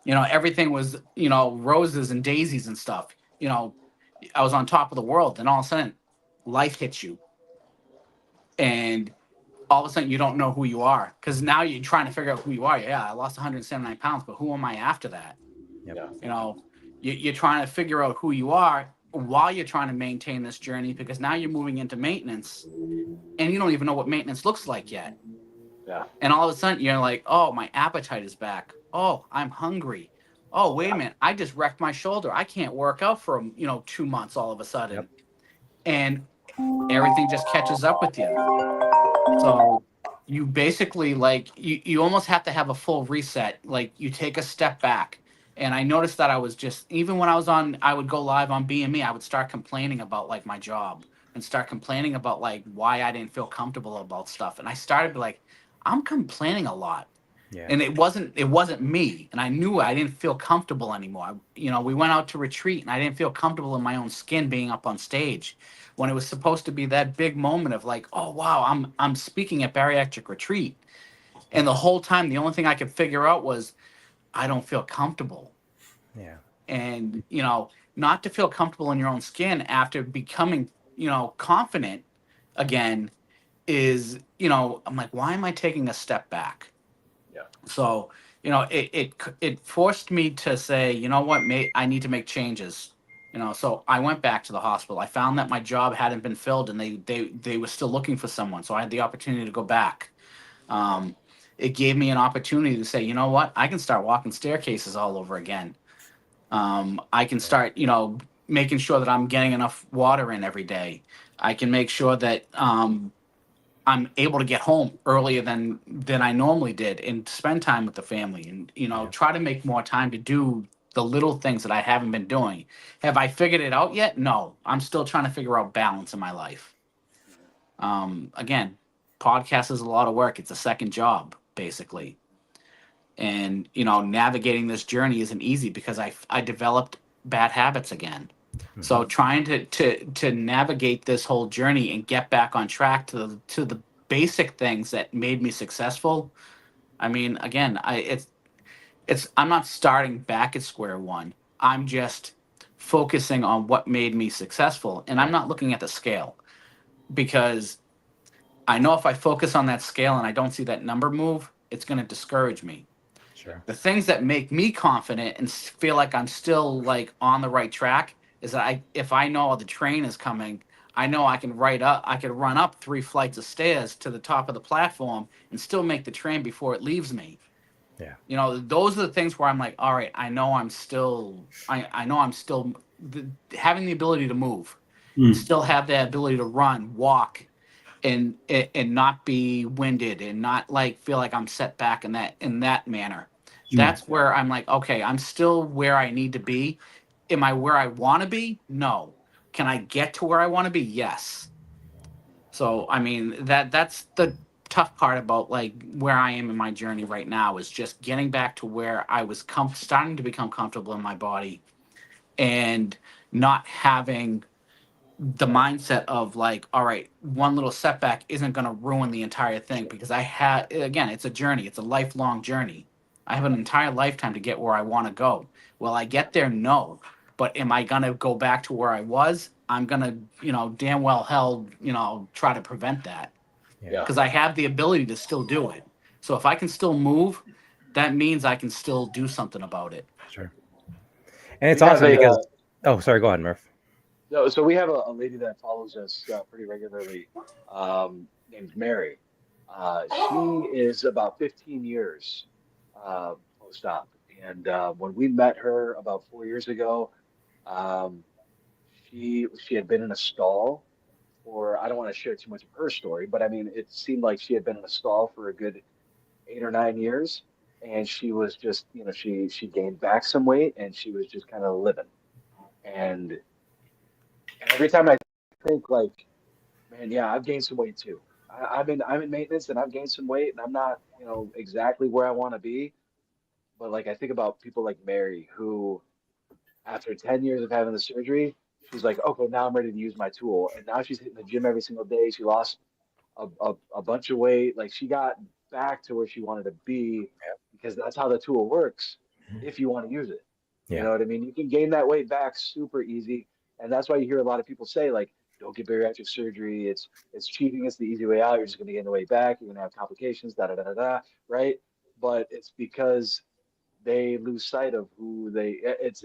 Speaker 4: everything was, roses and daisies and stuff. I was on top of the world, and all of a sudden life hits you. And all of a sudden you don't know who you are, because now you're trying to figure out who you are. Yeah, I lost 179 pounds, but who am I after that?
Speaker 3: Yep.
Speaker 4: You're trying to figure out who you are while you're trying to maintain this journey, because now you're moving into maintenance, and you don't even know what maintenance looks like yet.
Speaker 2: Yeah.
Speaker 4: And all of a sudden you're like, oh, my appetite is back. Oh, I'm hungry. Oh, wait a minute, I just wrecked my shoulder. I can't work out for 2 months all of a sudden.
Speaker 3: Yep.
Speaker 4: And everything just catches up with you. So you basically, like, you almost have to have a full reset. Like, you take a step back. And I noticed that I was just, even when I would go live on BME, I would start complaining about like my job, and start complaining about like why I didn't feel comfortable about stuff. And I started to be like, I'm complaining a lot.
Speaker 3: Yeah.
Speaker 4: And it wasn't me. And I knew I didn't feel comfortable anymore. We went out to retreat, and I didn't feel comfortable in my own skin being up on stage, when it was supposed to be that big moment of like, oh wow, I'm speaking at bariatric retreat. And the whole time the only thing I could figure out was, I don't feel comfortable.
Speaker 3: Yeah.
Speaker 4: And not to feel comfortable in your own skin after becoming confident again is, I'm like, why am I taking a step back?
Speaker 2: Yeah.
Speaker 4: So it forced me to say, you know what, mate, I need to make changes. So I went back to the hospital. I found that my job hadn't been filled, and they were still looking for someone. So I had the opportunity to go back. it gave me an opportunity to say, you know what, I can start walking staircases all over again. I can start, making sure that I'm getting enough water in every day. I can make sure that I'm able to get home earlier than I normally did and spend time with the family, and try to make more time to do the little things that I haven't been doing. Have I figured it out yet? No, I'm still trying to figure out balance in my life. Again, podcast is a lot of work. It's a second job, basically. And navigating this journey isn't easy because I developed bad habits again. So trying to navigate this whole journey and get back on track to the basic things that made me successful. I mean, again, I'm not starting back at square one. I'm just focusing on what made me successful, and I'm not looking at the scale, because I know if I focus on that scale and I don't see that number move, it's going to discourage me.
Speaker 3: Sure.
Speaker 4: The things that make me confident and feel like I'm still like on the right track is that if I know the train is coming, I know I can run up 3 flights of stairs to the top of the platform and still make the train before it leaves me.
Speaker 3: Yeah.
Speaker 4: Those are the things where I'm like, all right, I know I'm still having the ability to move, still have the ability to run, walk, and not be winded and not like feel like I'm set back in that manner. That's where I'm like, okay, I'm still where I need to be. Am I where I want to be? No. Can I get to where I want to be? Yes. So I mean that's the tough part about like where I am in my journey right now, is just getting back to where I was starting to become comfortable in my body, and not having the mindset of like, all right, one little setback isn't going to ruin the entire thing, because again, it's a journey. It's a lifelong journey. I have an entire lifetime to get where I want to go. Will I get there? No. But am I going to go back to where I was? I'm going to, damn well hell, try to prevent that,
Speaker 2: Yeah.
Speaker 4: because I have the ability to still do it. So if I can still move, that means I can still do something about it.
Speaker 3: Sure. And it's
Speaker 2: We have
Speaker 3: awesome
Speaker 2: a,
Speaker 3: because sorry, go ahead, Murph.
Speaker 2: so we have a lady that follows us pretty regularly, named Mary. She is about 15 years post-op, and when we met her about 4 years ago, um, she had been in a stall for, I don't want to share too much of her story, but I mean, it seemed like she had been in a stall for a good 8 or 9 years, and she was just, she gained back some weight, and she was just kind of living. And every time I think like, man, yeah, I've gained some weight too. I'm in maintenance and I've gained some weight and I'm not, exactly where I want to be. But like I think about people like Mary, who after 10 years of having the surgery, she's like, okay, now I'm ready to use my tool. And now she's hitting the gym every single day. She lost a bunch of weight. Like she got back to where she wanted to be, because that's how the tool works if you want to use it. You
Speaker 3: Yeah.
Speaker 2: know what I mean? You can gain that weight back super easy. And that's why you hear a lot of people say, like, don't get bariatric surgery. It's cheating. It's the easy way out. You're just going to gain the weight back. You're going to have complications, da da da da da, right? But it's because they lose sight of who they. It's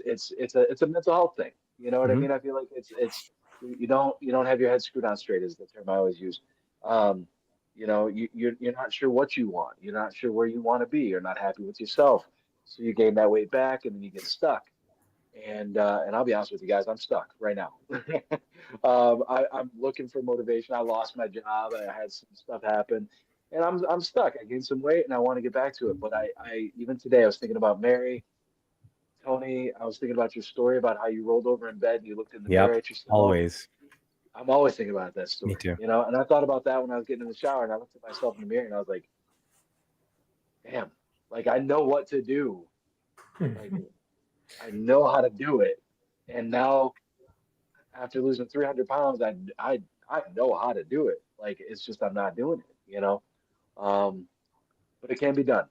Speaker 2: a mental health thing. You know what I
Speaker 3: Mhm.
Speaker 2: mean? I feel like it's you don't have your head screwed on straight, is the term I always use. Um, you're not sure what you want. You're not sure where you want to be. You're not happy with yourself. So you gain that weight back, and then you get stuck. And I'll be honest with you guys, I'm stuck right now. I'm looking for motivation. I lost my job. I had some stuff happen, and I'm stuck. I gained some weight, and I want to get back to it. But I even today I was thinking about Mary, Tony. I was thinking about your story about how you rolled over in bed and you looked in the mirror
Speaker 3: Yep.
Speaker 2: at yourself.
Speaker 3: Always.
Speaker 2: I'm always thinking about that
Speaker 3: Me
Speaker 2: story,
Speaker 3: too.
Speaker 2: And I thought about that when I was getting in the shower, and I looked at myself in the mirror, and I was like, damn, like I know what to do. Like I know how to do it. And now after losing 300 pounds, I know how to do it. Like it's just I'm not doing it. Um, but it can be done.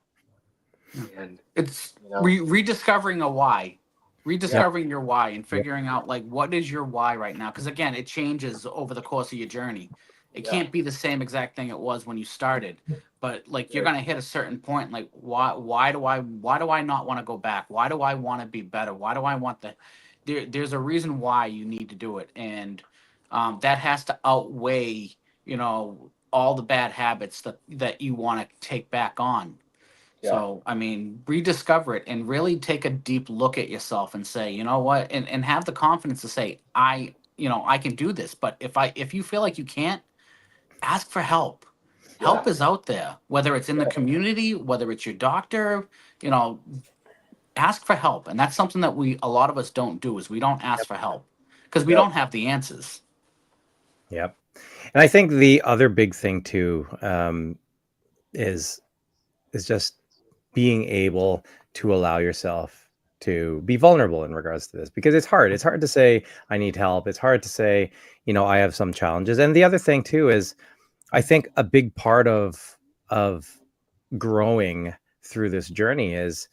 Speaker 2: And
Speaker 4: It's
Speaker 2: you know,
Speaker 4: rediscovering a why,
Speaker 2: yeah,
Speaker 4: rediscovering your why, and
Speaker 3: Yep.
Speaker 4: figuring out like what is your why right now, because again, it changes over the course of your journey. It
Speaker 2: yeah,
Speaker 4: can't be the same exact thing it was when you started, but like you're
Speaker 2: right,
Speaker 4: going to hit a certain point, like why do I not want to go back? Why do I want to be better? Why do I want there's a reason why you need to do it, and that has to outweigh, you know all the bad habits that you want to take back on.
Speaker 2: Yeah.
Speaker 4: So, I mean, rediscover it and really take a deep look at yourself and say, you know what, and have the confidence to say, I can do this. But if you feel like you can't, ask for help. Help
Speaker 2: Yeah.
Speaker 4: is out there, whether it's in the community, whether it's your doctor, ask for help. And that's something that a lot of us don't do, is we don't ask for help because we
Speaker 2: Yep.
Speaker 4: don't have the answers.
Speaker 3: Yep. And I think the other big thing too is just being able to allow yourself to be vulnerable in regards to this, because it's hard. It's hard to say I need help. It's hard to say, I have some challenges. And the other thing too is, I think a big part of growing through this journey is,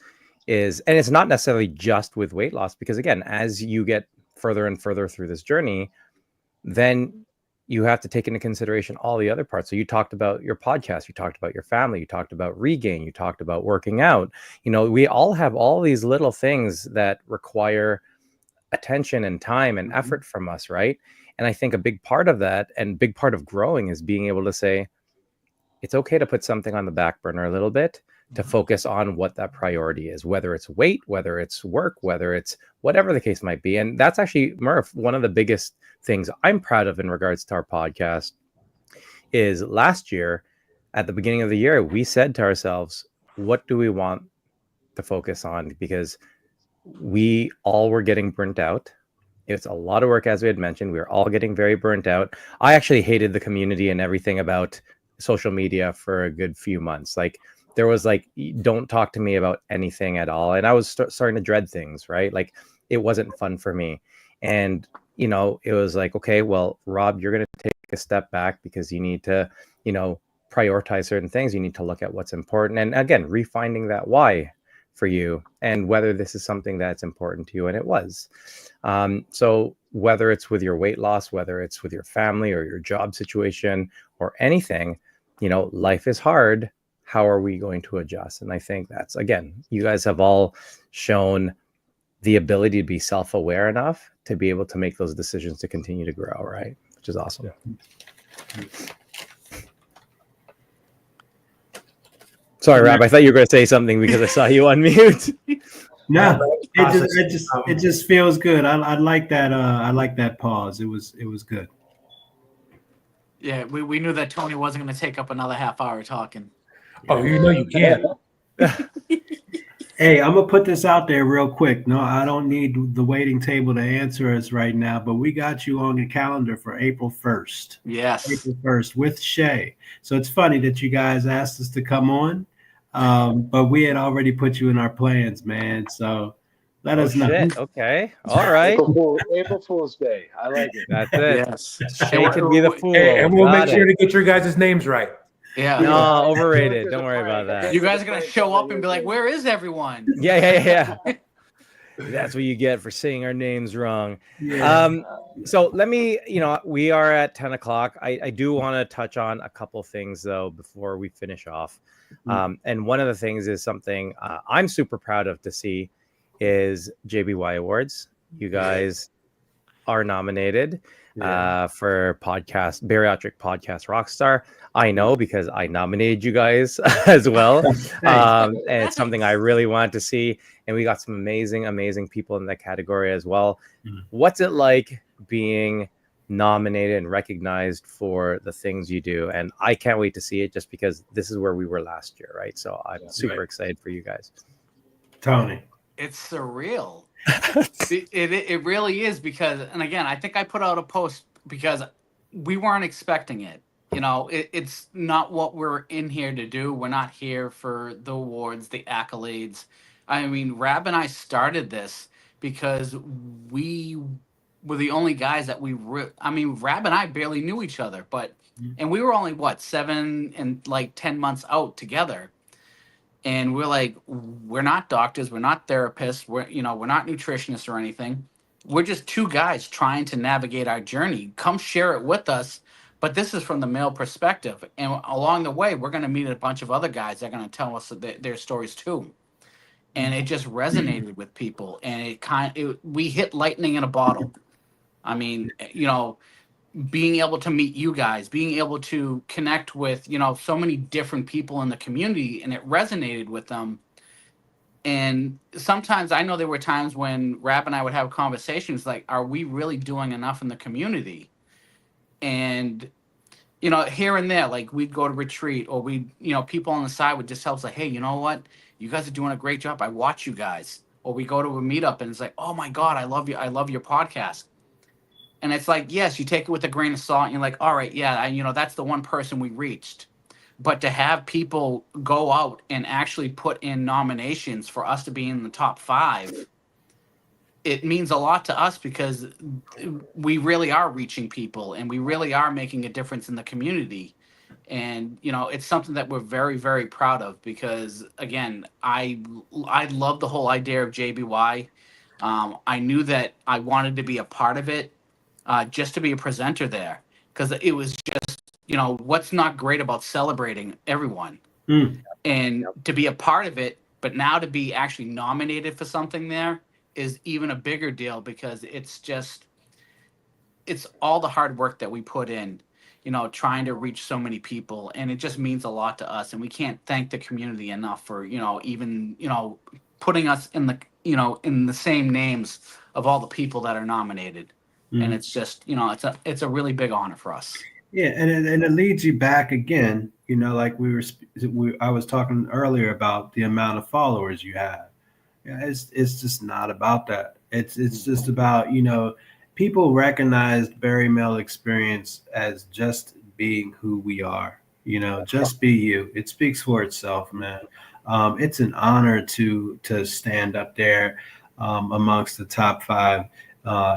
Speaker 3: and it's not necessarily just with weight loss, because again, as you get further and further through this journey, then you have to take into consideration all the other parts. So you talked about your podcast, you talked about your family, you talked about regain, you talked about working out. We all have all these little things that require attention and time and effort from us, right? And I think a big part of that and big part of growing is being able to say, it's okay to put something on the back burner a little bit to focus on what that priority is, whether it's weight, whether it's work, whether it's whatever the case might be. And that's actually, Murph, one of the biggest things I'm proud of in regards to our podcast is last year, at the beginning of the year, we said to ourselves, what do we want to focus on? Because we all were getting burnt out. It's a lot of work, as we had mentioned. We were all getting very burnt out. I actually hated the community and everything about social media for a good few months. Like, there was like, don't talk to me about anything at all. And I was starting to dread things, right? Like, it wasn't fun for me. And, it was like, okay, well, Rob, you're going to take a step back because you need to, prioritize certain things. You need to look at what's important. And again, refinding that why for you and whether this is something that's important to you. And it was. So whether it's with your weight loss, whether it's with your family or your job situation or anything, life is hard. How are we going to adjust? And I think that's, again, you guys have all shown the ability to be self-aware enough to be able to make those decisions to continue to grow, right? Which is awesome. Yeah. Sorry, Rob, I thought you were going to say something because I saw you on mute.
Speaker 5: No, it just feels good. I like that. I like that pause. It was good.
Speaker 4: Yeah, we knew that Tony wasn't going to take up another half hour talking.
Speaker 6: Oh, you can't.
Speaker 5: Hey, I'm gonna put this out there real quick. No, I don't need the waiting table to answer us right now, but we got you on the calendar for April 1st.
Speaker 4: Yes.
Speaker 5: April 1st with Shay. So it's funny that you guys asked us to come on, but we had already put you in our plans, man. So let us know.
Speaker 3: Shit. Okay. All right.
Speaker 2: April Fool's Day. I like it.
Speaker 3: That's it.
Speaker 4: Yes.
Speaker 3: Shay can be the fool.
Speaker 6: And we'll
Speaker 3: Got
Speaker 6: make sure
Speaker 3: it.
Speaker 6: to get your guys' names right.
Speaker 4: Yeah.
Speaker 3: No, overrated. Don't worry about that.
Speaker 4: You guys are going to show up and be like, where is everyone?
Speaker 3: Yeah. That's what you get for saying our names wrong.
Speaker 5: Yeah.
Speaker 3: So let me, we are at 10 o'clock. I do want to touch on a couple things, though, before we finish off. And one of the things is something I'm super proud of to see is JBY Awards. You guys are nominated for Bariatric Podcast Rockstar. I know because I nominated you guys as well. And it's something I really wanted to see. And we got some amazing people in that category as well. What's it like being nominated and recognized for the things you do? And I can't wait to see it just because this is where we were last year, right? So I'm super excited for you guys. Tony.
Speaker 4: It's surreal. It really is because, and again, I think I put out a post because we weren't expecting it. It's not what we're in here to do. We're not here for the awards, the accolades. I mean, Rab and I started this because we were the only guys that Rab and I barely knew each other, and we were only 7 and 10 months out together. And we're like, we're not doctors, we're not therapists, we're not nutritionists or anything. We're just two guys trying to navigate our journey. Come share it with us. But this is from the male perspective. And along the way, we're going to meet a bunch of other guys that are going to tell us their stories too. And it just resonated with people. And we hit lightning in a bottle. I mean, being able to meet you guys, being able to connect with, so many different people in the community, and it resonated with them. And sometimes I know there were times when Rap and I would have conversations like, are we really doing enough in the community? And, here and there, like we'd go to retreat, or people on the side would just tell us like, hey, you know what? You guys are doing a great job. I watch you guys. Or we go to a meetup and it's like, oh my God, I love you. I love your podcast. And it's like, yes, you take it with a grain of salt and you're like, all right, yeah, that's the one person we reached. But to have people go out and actually put in nominations for us to be in the top 5, it means a lot to us, because we really are reaching people and we really are making a difference in the community. And it's something that we're very, very proud of, because again, I love the whole idea of JBY. I knew that I wanted to be a part of it, just to be a presenter there, because it was just, what's not great about celebrating everyone and to be a part of it, but now to be actually nominated for something there is even a bigger deal, because it's all the hard work that we put in, trying to reach so many people, and it just means a lot to us, and we can't thank the community enough for, even, putting us in the, in the same names of all the people that are nominated. And it's just, it's a really big honor for us.
Speaker 5: Yeah, and it leads you back again, like I was talking earlier about the amount of followers you have. Yeah, it's just not about that. It's just about, people recognized Bari Male Experience as just being who we are. Just be you. It speaks for itself, man. It's an honor to stand up there amongst the top 5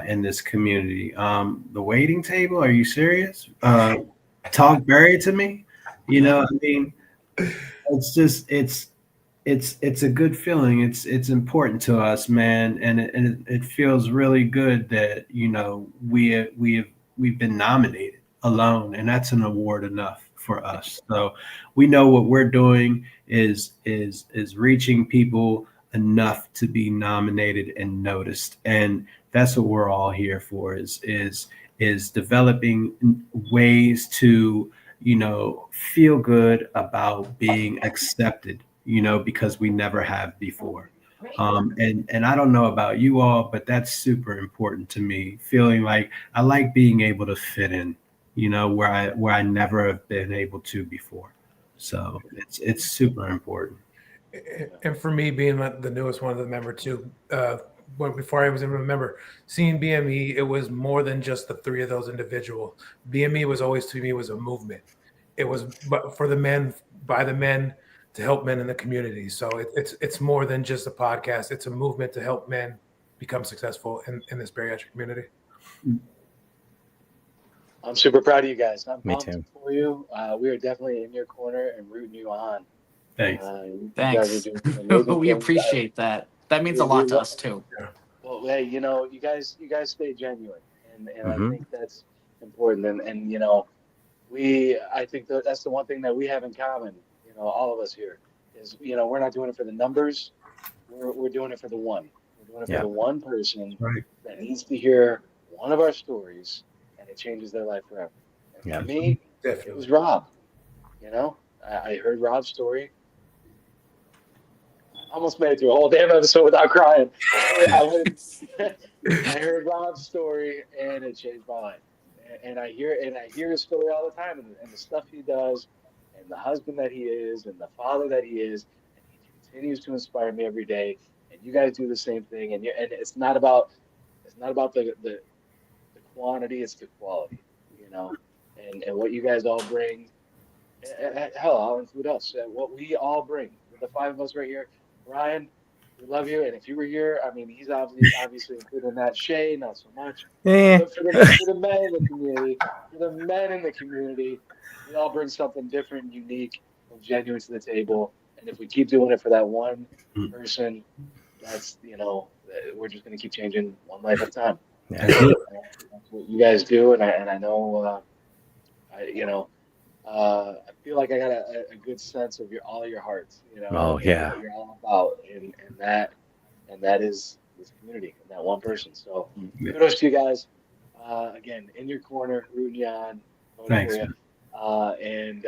Speaker 5: in this community. The waiting table, are you serious? Talk Barry to me. I mean, it's just it's a good feeling. It's important to us, man, and it feels really good that we've been nominated alone, and that's an award enough for us. So we know what we're doing is reaching people enough to be nominated and noticed, and that's what we're all here for. Is developing ways to feel good about being accepted, because we never have before. And I don't know about you all, but that's super important to me. Feeling like I like being able to fit in, where I never have been able to before. So it's super important.
Speaker 6: And for me, being the newest one of the member too, before I was even a member, seeing BME, it was more than just the 3 of those individuals. BME was always, to me, was a movement. It was for the men, by the men, to help men in the community. So it's more than just a podcast. It's a movement to help men become successful in this bariatric community.
Speaker 2: I'm super proud of you guys. I'm
Speaker 3: Me
Speaker 2: pumped
Speaker 3: too.
Speaker 2: for you. We are definitely in your corner and rooting you on.
Speaker 5: Thanks.
Speaker 2: You guys
Speaker 4: Thanks.
Speaker 2: are doing some amazing
Speaker 4: We
Speaker 2: things.
Speaker 4: appreciate that. That means a lot to us too.
Speaker 2: Well, hey, you guys stay genuine, and I
Speaker 3: Mhm.
Speaker 2: think that's important. And I think that's the one thing that we have in common. All of us here is we're not doing it for the numbers. We're doing it for the one. We're doing it for
Speaker 3: Yeah.
Speaker 2: the one person
Speaker 5: Right.
Speaker 2: that needs to hear one of our stories, and it changes their life forever. And
Speaker 3: Yeah.
Speaker 2: for me, it
Speaker 6: Definitely.
Speaker 2: was Rob. I heard Rob's story. I almost made it through a whole damn episode without crying. I heard Rob's story, and it changed my life. And I hear his story all the time, and the stuff he does, and the husband that he is, and the father that he is, and he continues to inspire me every day. And you guys do the same thing. And it's not about the quantity, it's the quality, and what you guys all bring. Hell, I'll include us. What we all bring, the 5 of us right here. Ryan, we love you. And if you were here, I mean, he's obviously included in that. Shay, not so much. But for the men in the community, we all bring something different, unique, and genuine to the table. And if we keep doing it for that one person, that's we're just gonna keep changing one life at a time.
Speaker 3: Yeah.
Speaker 2: That's what you guys do, and I know I feel like I got a good sense of all your hearts,
Speaker 3: Oh,
Speaker 2: and
Speaker 3: yeah.
Speaker 2: what you're all about, and that is this community and that one person. So kudos to you guys. Again, in your corner, rooting you on, voting
Speaker 5: Thanks,
Speaker 2: for you.
Speaker 5: man.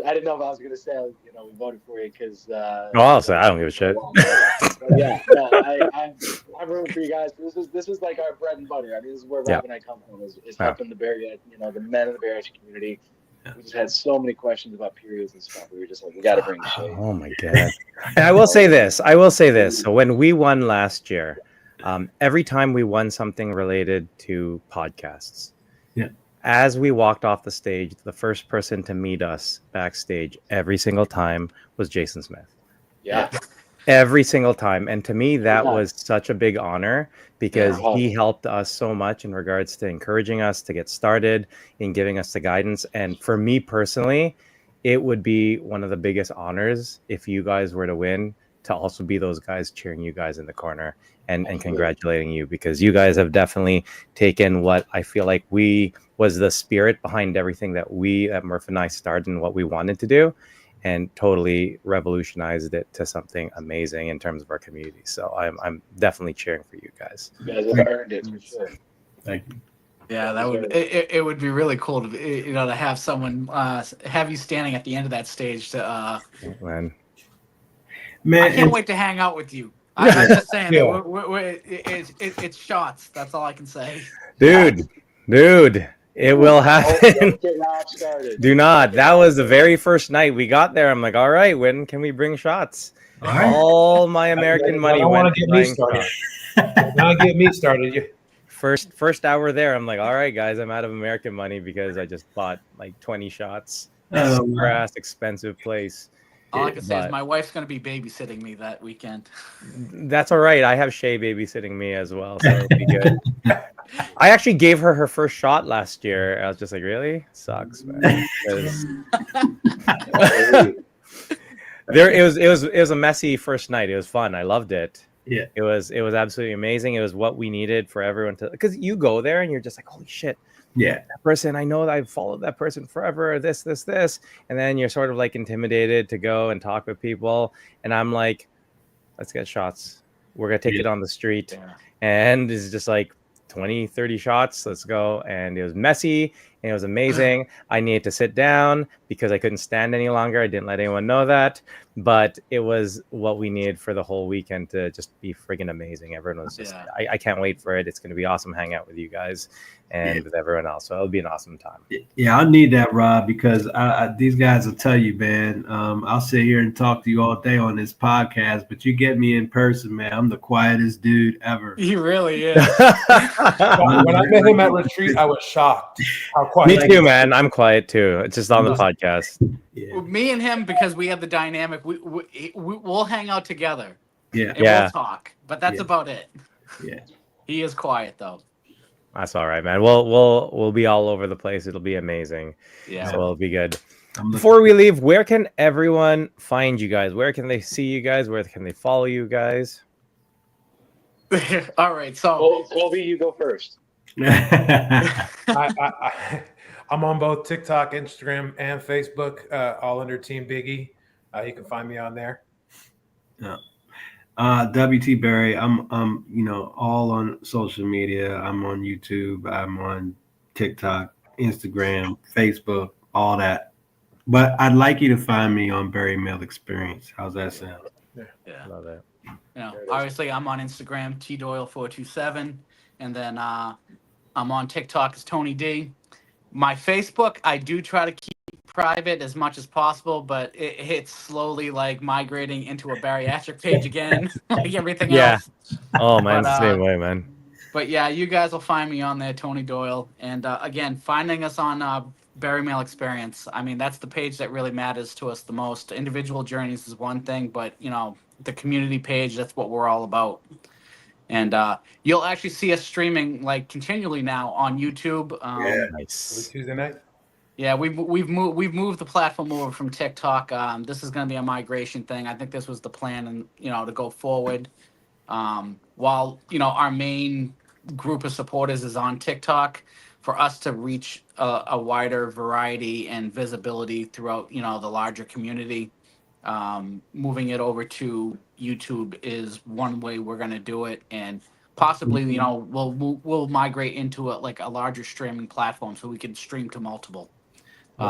Speaker 2: I didn't know if I was gonna say, we voted for you because
Speaker 3: Oh, I'll say I don't give a shit.
Speaker 2: but yeah, no, I'm rooting for you guys. This is like our bread and butter. I mean, this is where
Speaker 3: Yeah.
Speaker 2: Rob and I come from is
Speaker 3: Yeah.
Speaker 2: helping the the men of the Barry community. We just had so many questions about periods and stuff. We were just like, we got to bring the shade.
Speaker 3: Oh my god! And I will say this. So when we won last year, every time we won something related to podcasts,
Speaker 5: Yeah.
Speaker 3: as we walked off the stage, the first person to meet us backstage every single time was Jason Smith.
Speaker 2: Yeah.
Speaker 3: Every single time. And to me, that
Speaker 2: Yeah.
Speaker 3: was such a big honor because
Speaker 2: Yeah.
Speaker 3: he helped us so much in regards to encouraging us to get started, in giving us the guidance. And for me personally, it would be one of the biggest honors if you guys were to win, to also be those guys cheering you guys in the corner and congratulating you, because you guys have definitely taken what I feel like was the spirit behind everything that Murph and I started and what we wanted to do, and totally revolutionized it to something amazing in terms of our community. So I'm definitely cheering for you guys.
Speaker 2: You guys have earned it for sure.
Speaker 5: Thank you.
Speaker 4: Yeah, that would it would be really cool to to have someone have you standing at the end of that stage to
Speaker 3: Man,
Speaker 4: I can't wait to hang out with you. I'm just saying,
Speaker 6: Yeah.
Speaker 4: it's shots. That's all I can say.
Speaker 3: dude, it will happen.
Speaker 2: Don't get Rob started.
Speaker 3: Do not. That was the very first night we got there. I'm like, all right, when can we bring shots?
Speaker 5: All right.
Speaker 3: All my American money
Speaker 6: don't
Speaker 3: went
Speaker 6: wanna
Speaker 3: to
Speaker 6: get me
Speaker 3: buying
Speaker 6: started.
Speaker 3: shots.
Speaker 6: Don't get me started.
Speaker 3: First hour there, I'm like, all right, guys, I'm out of American money because I just bought like 20 shots.
Speaker 5: Oh,
Speaker 3: Super
Speaker 5: wow.
Speaker 3: ass expensive place.
Speaker 4: All I can say is
Speaker 3: But
Speaker 4: my wife's going to be babysitting me that weekend.
Speaker 3: that's all right. I have Shay babysitting me as well, so it'll be good. I actually gave her first shot last year. I was just like, really? Sucks, man. 'Cause it was a messy first night. It was fun. I loved it.
Speaker 5: Yeah.
Speaker 3: It was absolutely amazing. It was what we needed for everyone to, because you go there and you're just like, holy shit,
Speaker 5: Yeah.
Speaker 3: that person, I know that I've followed that person forever, this, and then you're sort of like intimidated to go and talk with people, and I'm like, let's get shots. We're gonna take it on the street.
Speaker 4: Yeah.
Speaker 3: And it's just like 20, 30 shots, let's go. And it was messy and it was amazing. I needed to sit down because I couldn't stand any longer. I didn't let anyone know that, but it was what we needed for the whole weekend to just be friggin' amazing. Everyone was just, I can't wait for it. It's going to be awesome hanging out with you guys and with everyone else. So it'll be an awesome time.
Speaker 5: Yeah, I need that, Rob, because these guys will tell you, man. I'll sit here and talk to you all day on this podcast, but you get me in person, man. I'm the quietest dude ever.
Speaker 4: He really is.
Speaker 6: When I met him at retreat, I was shocked how quiet.
Speaker 3: Me too, man. I'm quiet too. It's just on the podcast.
Speaker 5: Yeah.
Speaker 4: Me and him, because we have the dynamic, we'll hang out together.
Speaker 5: Yeah.
Speaker 4: And we'll talk, but that's about it.
Speaker 5: Yeah.
Speaker 4: He is quiet though.
Speaker 3: That's all right, man. We'll be all over the place. It'll be amazing.
Speaker 4: Yeah.
Speaker 3: So it'll be good. Before we leave, where can everyone find you guys? Where can they see you guys? Where can they follow you guys?
Speaker 4: All right. So
Speaker 2: Colby, you go first.
Speaker 6: I'm on both TikTok, Instagram, and Facebook, all under Team Biggie. You can find me on there.
Speaker 5: Yeah. WT Barry, I'm all on social media. I'm on YouTube, I'm on TikTok, Instagram, Facebook, all that. But I'd like you to find me on Bari Male Experience. How's that sound?
Speaker 4: Yeah.
Speaker 3: Love it.
Speaker 4: Obviously I'm on Instagram, tdoyle427, and then I'm on TikTok as Tony D. My Facebook, I do try to keep private as much as possible, but it's slowly like migrating into a bariatric page again, like everything else.
Speaker 3: Oh man, it's the same way, man.
Speaker 4: But yeah, you guys will find me on there, Tony Doyle, and again, finding us on Bari Male Experience. I mean, that's the page that really matters to us the most. Individual journeys is one thing, but the community page, that's what we're all about. And you'll actually see us streaming like continually now on YouTube.
Speaker 3: Nice.
Speaker 6: Tuesday night.
Speaker 4: Yeah, we've moved the platform over from TikTok. This is going to be a migration thing. I think this was the plan, and to go forward. While our main group of supporters is on TikTok, for us to reach a wider variety and visibility throughout the larger community, moving it over to YouTube is one way we're going to do it. And possibly, we'll migrate into a larger streaming platform so we can stream to multiple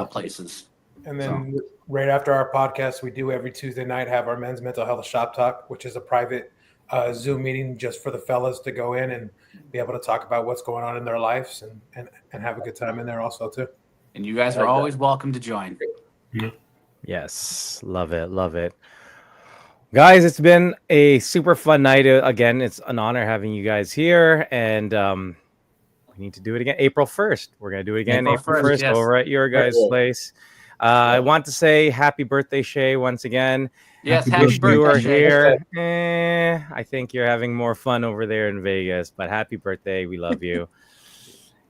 Speaker 4: places.
Speaker 6: And then right after our podcast, we do every Tuesday night have our men's mental health shop talk, which is a private Zoom meeting just for the fellas to go in and be able to talk about what's going on in their lives and have a good time in there also too.
Speaker 4: And you guys are always welcome to join.
Speaker 3: Yes, love it. Guys, it's been a super fun night. Again, it's an honor having you guys here, and we need to do it again. April 1st. We're going to do it again April 1st
Speaker 4: yes.
Speaker 3: over at your guys' place. I want to say happy birthday, Shay, once again.
Speaker 4: Yes, happy birthday,
Speaker 3: you are
Speaker 4: Shay.
Speaker 3: here. I think you're having more fun over there in Vegas, but happy birthday. We love you.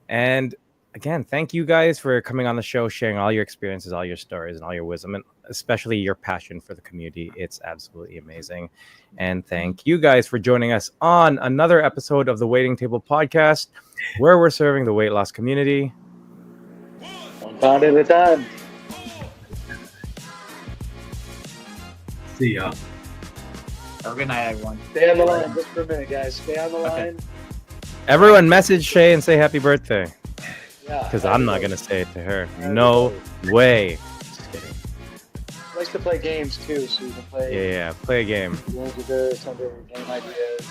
Speaker 3: And again, thank you guys for coming on the show, sharing all your experiences, all your stories, and all your wisdom, and especially your passion for the community. It's absolutely amazing. And thank you guys for joining us on another episode of the Waiting Table Podcast, where we're serving the weight loss community
Speaker 2: 1 pound at a time.
Speaker 5: See y'all.
Speaker 4: Have a good night, everyone.
Speaker 2: Stay on the line just for a minute, guys. Stay on the line.
Speaker 3: Everyone message Shay and say happy birthday.
Speaker 2: Yeah.
Speaker 3: Because I'm not going to say it to her. No way. Just kidding.
Speaker 2: Likes to play games too, so you can play.
Speaker 3: Yeah, play a game.
Speaker 2: Games with her, some of her game ideas.